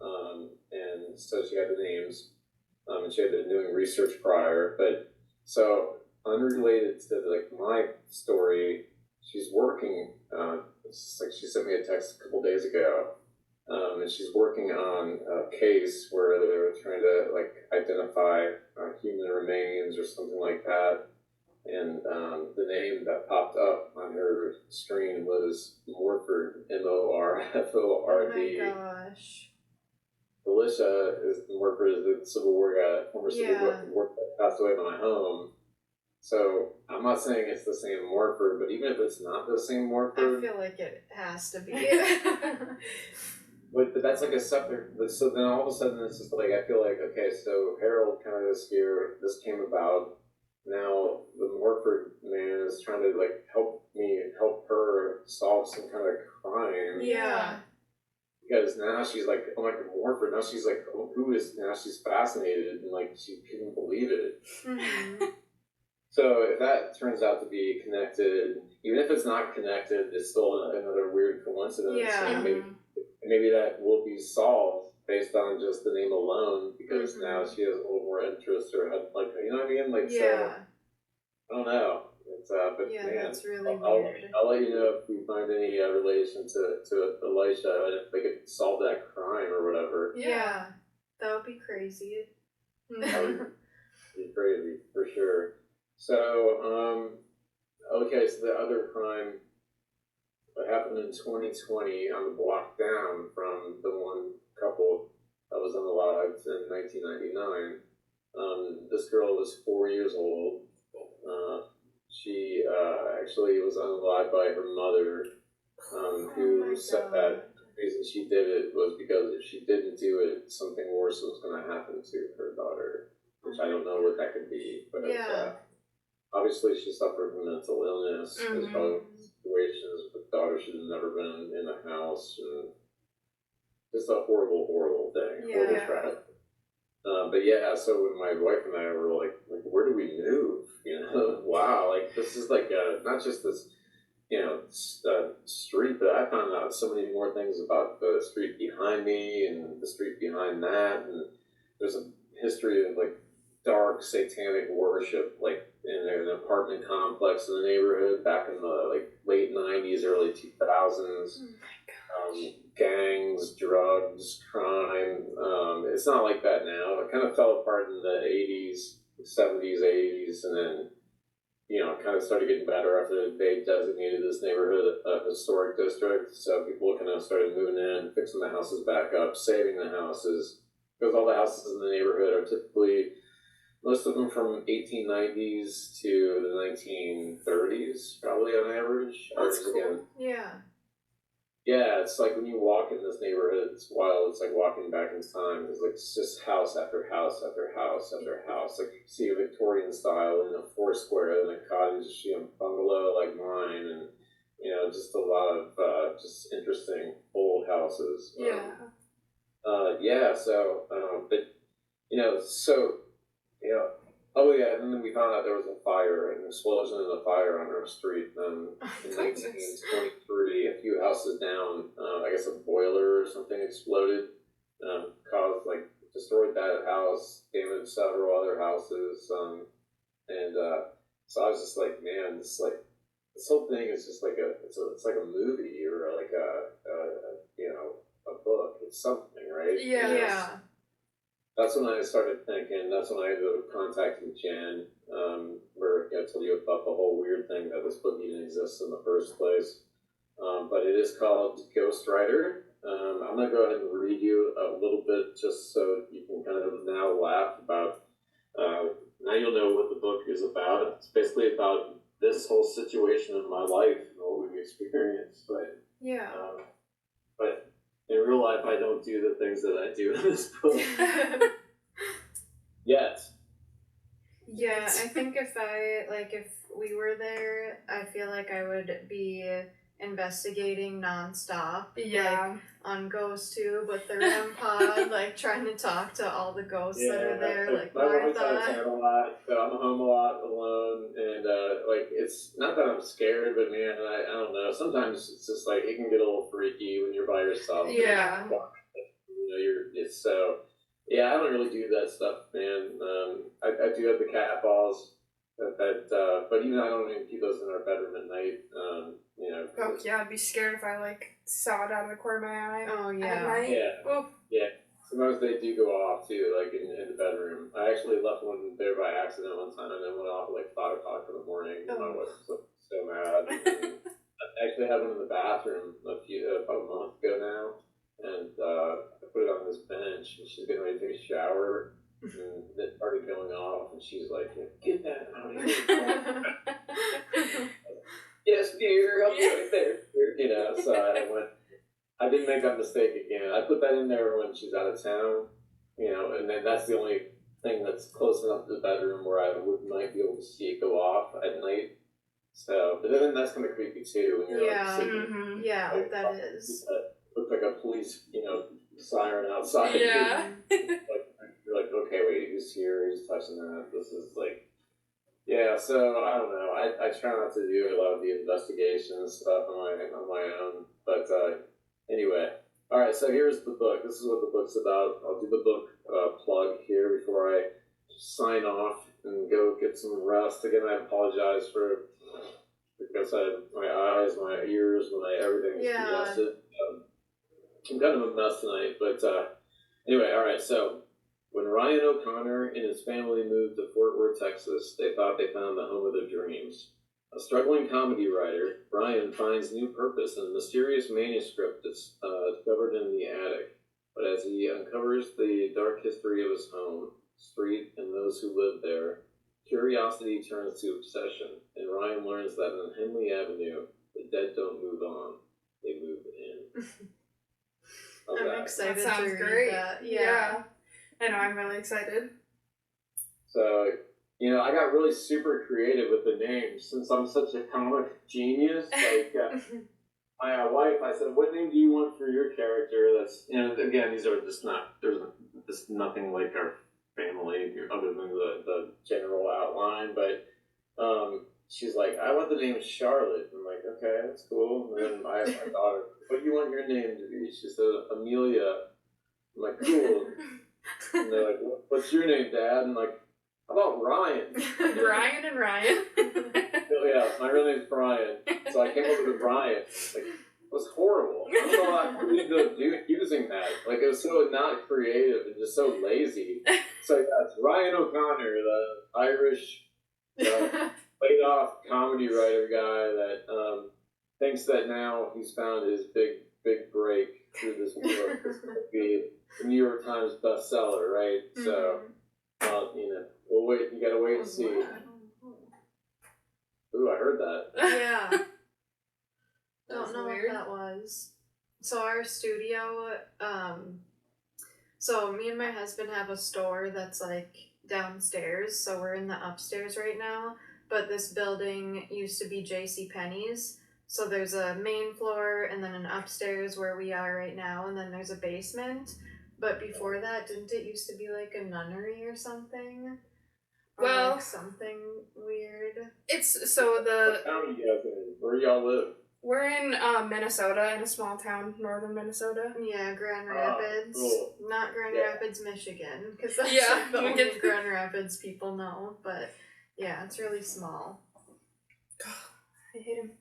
and so she had the names, and she had been doing research prior, but so. Unrelated to like my story, she's working. It's like she sent me a text a couple days ago, and she's working on a case where they were trying to like identify human remains or something like that. and the name that popped up on her screen was Morford, Morford. Oh my gosh. Alicia is Morford is the Civil War guy, former Civil Yeah. War that passed away in my home. So I'm not saying it's the same Morford, but even if it's not the same I Morford, feel like it has to be. but that's like a separate. So then all of a sudden it's just like I feel like okay, so Harold kind of is here. This came about. Now the Morford man is trying to like help her solve some kind of crime. Yeah. Because now she's like, oh my God, Morford. Now she's like, oh, who is? Now she's fascinated and like she couldn't believe it. Mhm. So if that turns out to be connected, even if it's not connected, it's still another weird coincidence. Yeah. And maybe that will be solved based on just the name alone, because now she has a little more interest or like, you know what I mean? Like, so Yeah. I don't know. It's, but Yeah, man, that's really I'll, weird. I'll let you know if we find any relation to Elisha and if they could solve that crime or whatever. Yeah. That would be crazy. That would be crazy for sure. So, okay, so the other crime that happened in 2020 on the block down from the one couple that was unalived in 1999. This girl was 4 years old. She actually was unalived by her mother, who said that the reason she did it was because if she didn't do it, something worse was going to happen to her daughter, which I don't know what that could be, but obviously she suffered from mental illness. There's probably situations with daughter should have never been in a house, and just a horrible, horrible thing. Horrible tragedy. But yeah, so when my wife and I were like, where do we move? You know, wow, like this is like not just this, street, but I found out so many more things about the street behind me and the street behind that, and there's a history of like dark satanic worship, like in an apartment complex in the neighborhood back in the like late '90s, early 2000s. Gangs, drugs, crime. It's not like that now. It kind of fell apart in the 80s, 70s, 80s, and then, kind of started getting better after they designated this neighborhood a historic district. So people kind of started moving in, fixing the houses back up, saving the houses. Because all the houses in the neighborhood are typically, most of them from 1890s to the 1930s, probably on average. That's cool. Again, Yeah. yeah, it's like when you walk in this neighborhood, it's wild. It's like walking back in time. It's like it's just house after house after house after house. Like you see a Victorian style in a four square and a cottage, bungalow like mine, and just a lot of just interesting old houses. Oh yeah, and then we found out there was a fire, an explosion and a fire on our street. In 1923, a few houses down, I guess a boiler or something exploded, destroyed that house, damaged several other houses, and so I was just like, man, this whole thing is just like it's like a movie or like a book. It's something, right? Yeah. That's when I started thinking. That's when I ended up contacting Jen, where I told you about the whole weird thing that this book even exists in the first place. But it is called Ghostwriter. I'm going to go ahead and read you a little bit just so you can kind of now laugh about. Now you'll know what the book is about. It's basically about this whole situation in my life and what we've experienced. But in real life, I don't do the things that I do in this book. Yet. Yeah, I think if we were there, I feel like I would be investigating nonstop. Yeah. On Ghost Tube with the REM pod, trying to talk to all the ghosts that are there, like my Martha. Martha's out of town a lot, so I'm home a lot alone, and it's not that I'm scared, but man, I don't know. Sometimes it's just like it can get a little freaky when you're by yourself. Yeah. It's so. Yeah, I don't really do that stuff, man. I do have the cat balls, but even I don't even keep those in our bedroom at night. Oh yeah, I'd be scared if I saw it out of the corner of my eye. Oh yeah. At night. Yeah. Oof. Yeah. Sometimes they do go off too, like in the bedroom. I actually left one there by accident one time and then went off at like 5 o'clock up in the morning. Oh. My wife was so mad. And I actually had one in the bathroom about a month ago now, and I put it on this bench, and she's getting ready to take a shower, and it started going off, and she's like, "Get that out of here!" Yes, dear, I'll be right there. You know, so I didn't make that mistake again. I put that in there when she's out of town, you know, and then that's the only thing that's close enough to the bedroom where I might be able to see it go off at night. So, but then that's kind of creepy too when you're like sitting. Yeah, Like, that is. Looked like a police, you know, siren outside. Yeah. Like, you're like, okay, wait, who's here? Who's touching that? This is like, yeah. So I don't know. I try not to do a lot of the investigation stuff on my own. But anyway, all right. So here's the book. This is what the book's about. I'll do the book plug here before I sign off and go get some rest. Again, I apologize for. Because I had my eyes, my ears, everything's congested. I'm kind of a mess tonight, but anyway, all right. So when Ryan O'Connor and his family moved to Fort Worth, Texas, they thought they found the home of their dreams. A struggling comedy writer, Ryan finds new purpose in a mysterious manuscript that's discovered in the attic. But as he uncovers the dark history of his home, street, and those who live there, curiosity turns to obsession, and Ryan learns that on Henley Avenue, the dead don't move on, they move in. I'm excited That sounds to read great. that. Yeah. I know, I'm really excited. So, you know, I got really super creative with the names since I'm such a comic genius. Like, my wife, I said, what name do you want for your character? That's, you know, again, these are just not, there's just nothing like our family other than the general outline, but she's like, I want the name Charlotte. I'm like, okay, that's cool. And then I asked my daughter, what do you want your name to be? She said, Amelia. I'm like, cool. And they're like, what's your name, Dad? I'm like, how about Ryan? Brian and Ryan. Yeah, my real name's Brian. So I came up with Ryan. Like, it was horrible. I don't know how I ended up using that. Like, it was so not creative and just so lazy. So yeah, it's Ryan O'Connor, the Irish laid off comedy writer guy that thinks that now he's found his big break through this book. This will be the New York Times bestseller, right? Mm-hmm. So, you know, we'll wait. You gotta wait and see. Ooh, I heard that. Yeah. Don't know weird. what that was. So our studio, so me and my husband have a store that's like downstairs, so we're in the upstairs right now, but this building used to be JCPenney's, so there's a main floor and then an upstairs where we are right now, and then there's a basement, but before that, didn't it used to be like a nunnery or something? Or well, like something weird. It's so the. What town are you guys in? Where y'all live? We're in Minnesota, in a small town, northern Minnesota. Yeah, Grand Rapids. Cool. Not Grand Rapids, Michigan, because that's Yeah, like the we only get- Grand Rapids people know. But yeah, it's really small. I hate him.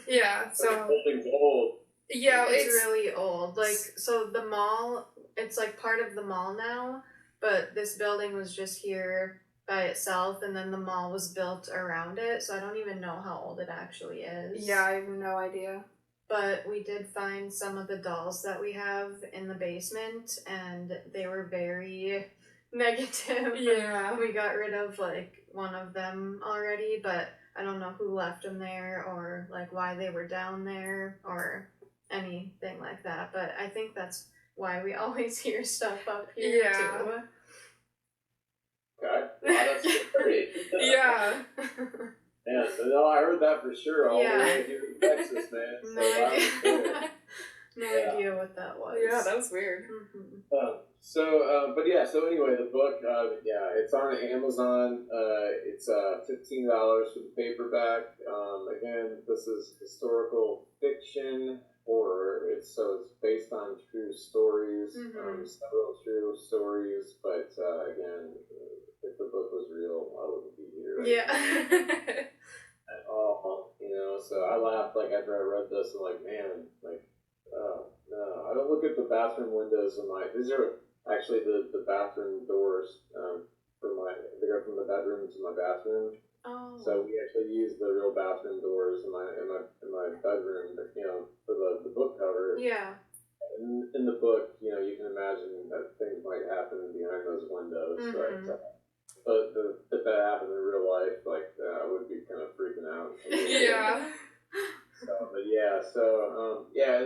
Yeah, The so building's old. yeah, It's really old. Like, so the mall, it's like part of the mall now, but this building was just here by itself, and then the mall was built around it, so I don't even know how old it actually is. yeah, I have no idea. But we did find some of the dolls that we have in the basement, and they were very negative. Yeah. We got rid of, like, one of them already, but I don't know who left them there, or, like, why they were down there, or anything like that. But I think that's why we always hear stuff up here, Yeah. too. Okay. Wow, that's great. Yeah. Yeah, so no, I heard that for sure all Yeah. the way here in Texas, man. So No that was cool. idea. No Yeah. idea what that was. Yeah, that was weird. Mhm. But yeah, so anyway, the book, it's on Amazon. It's $15 for the paperback. Again, this is historical fiction horror. It's based on true stories, several true stories. But again, if the book was real, I wouldn't be here. Right Yeah. at all, you know. So I laughed like after I read this. I'm like, man, like, oh no, I don't look at the bathroom windows in my. These are actually the bathroom doors for my. They're going from the bedroom to my bathroom. Oh. So we actually used the real bathroom doors in my bedroom, for the book cover. Yeah. In the book, you can imagine that things might happen behind those windows, but if that happened in real life, I would be kind of freaking out. Yeah. And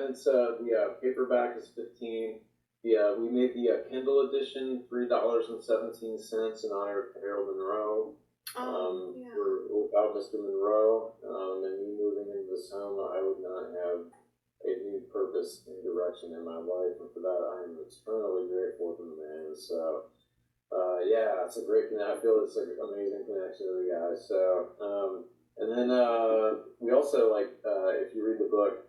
then the paperback is $15. We made the Kindle edition $3.17 in honor of Harold Monroe. Without Mr. Monroe and me moving into this home, I would not have a new purpose and direction in my life, and for that I am eternally grateful to the man. So, it's a great connection. I feel it's an amazing connection with the guys. So, and then we also, if you read the book,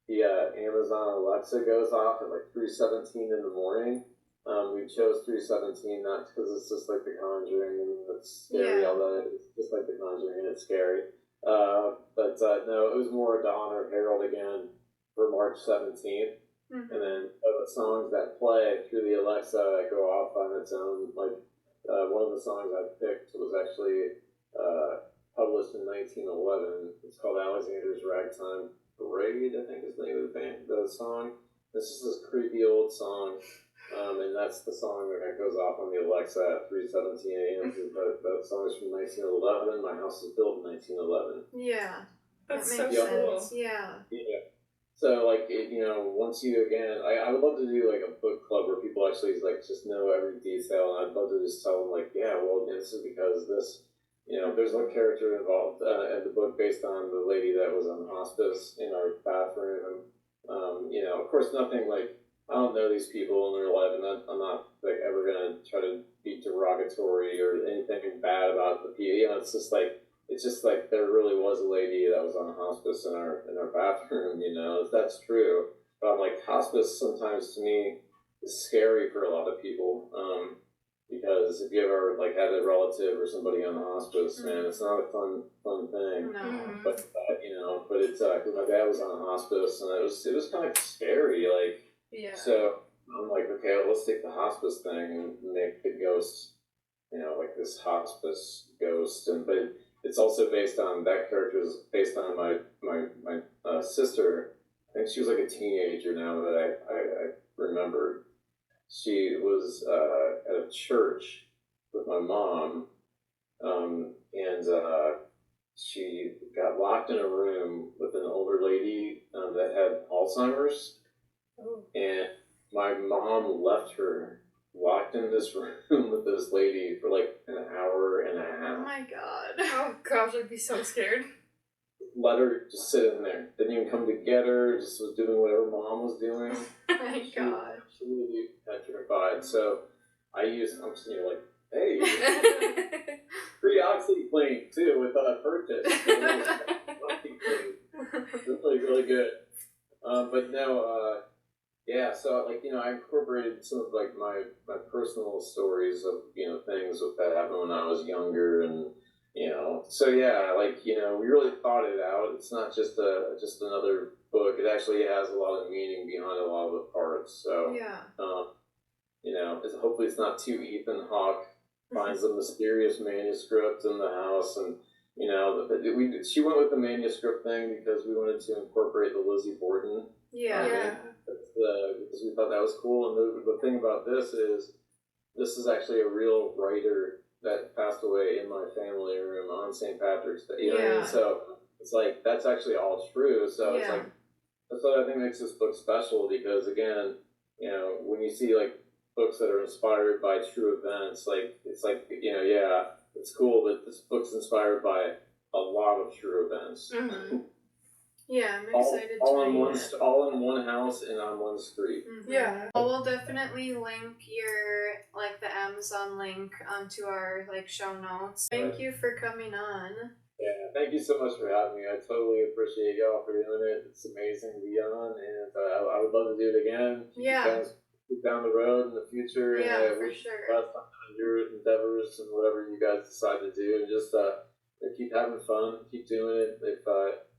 the Amazon Alexa goes off at 3:17 in the morning. We chose 3:17 not because it's just like The Conjuring and it's scary, although it's just like The Conjuring and it's scary. No, it was more to honor Harold again for March 17th. Mm-hmm. And then the songs that play through the Alexa that go off on its own, one of the songs I picked was actually published in 1911. It's called Alexander's Ragtime Parade, I think is the name of the song. This is this creepy old song. And that's the song that goes off on the Alexa at 3:17 a.m. That song is from 1911. My house was built in 1911. Yeah. That's that makes so sense. cool. Yeah. So, once you, again, I would love to do, a book club where people actually, just know every detail, and I'd love to just tell them, this is because this, there's a character involved in the book based on the lady that was on hospice in our bathroom. Of course, nothing, I don't know these people in real life, and I'm not ever gonna try to be derogatory or anything bad about the people. It's just there really was a lady that was on hospice in our bathroom. If that's true. But I'm hospice sometimes to me is scary for a lot of people. Because if you ever had a relative or somebody on hospice, man, it's not a fun thing. No. But it's because my dad was on hospice, and it was kind of scary. Yeah. So I'm okay, let's take the hospice thing and make the ghost, this hospice ghost, but it's also based on that character is based on my sister. I think she was a teenager now that I remembered. She was at a church with my mom, and she got locked in a room with an older lady that had Alzheimer's. Oh. And my mom left her locked in this room with this lady for an hour and a half. Oh my god. Oh gosh, I'd be so scared. Let her just sit in there. Didn't even come to get her, just was doing whatever mom was doing. Oh my god. She really petrified. So I'm just hey, free OxyClean too with purchase. Really, really good. But no, so I incorporated some of my personal stories of things that happened when I was younger, and we really thought it out. It's not just another book. It actually has a lot of meaning behind a lot of the parts. So hopefully it's not too Ethan Hawke finds a mysterious manuscript in the house, and she went with the manuscript thing because we wanted to incorporate the Lizzie Borden. Because we thought that was cool. And the thing about this is actually a real writer that passed away in my family room on St. Patrick's Day. You know what I mean? So it's that's actually all true. So it's that's what I think makes this book special, because again, when you see books that are inspired by true events, it's cool, but this book's inspired by a lot of true events. Mm-hmm. Yeah, I'm excited all to in all in one house and on one street. Mm-hmm. Yeah. Well, we'll definitely link your the Amazon link onto our show notes. Thank you for coming on. Yeah, thank you so much for having me. I totally appreciate y'all for doing it. It's amazing to be on, and I would love to do it again. Yeah. Down the road in the future. Yeah, and for sure. Best on your endeavors and whatever you guys decide to do, and just keep having fun, keep doing it.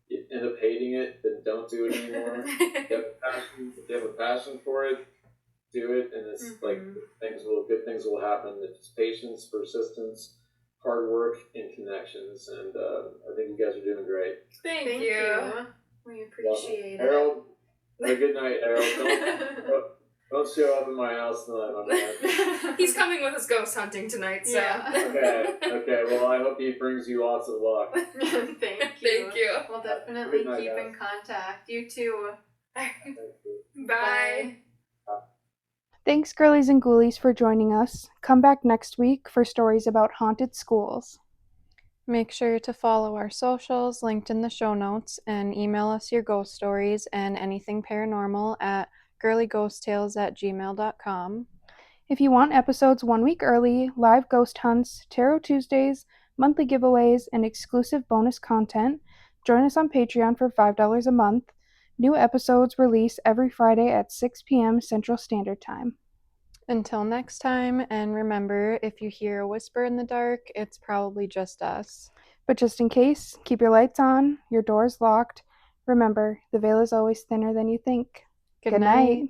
If you end up hating it, then don't do it anymore. If you have a passion for it, do it, and it's good things will happen. If it's patience, persistence, hard work and connections, and I think you guys are doing great. Thank you. We appreciate it. Harold, have a good night, Harold. Don't show up in my house tonight, my man. He's coming with us ghost hunting tonight, so. Yeah. Okay, well, I hope he brings you lots of luck. Thank you. Thank you. We'll definitely Good night, keep guys. in contact. You too. Thank you. Bye. Thanks, girlies and ghoulies, for joining us. Come back next week for stories about haunted schools. Make sure to follow our socials linked in the show notes and email us your ghost stories and anything paranormal at girlyghosttales@gmail.com. If you want episodes 1 week early, live ghost hunts, Tarot Tuesdays, monthly giveaways, and exclusive bonus content, join us on Patreon for $5 a month. New episodes release every Friday at 6 p.m. Central Standard Time. Until next time, and remember, if you hear a whisper in the dark, it's probably just us. But just in case, keep your lights on, your doors locked. Remember, the veil is always thinner than you think. Good night.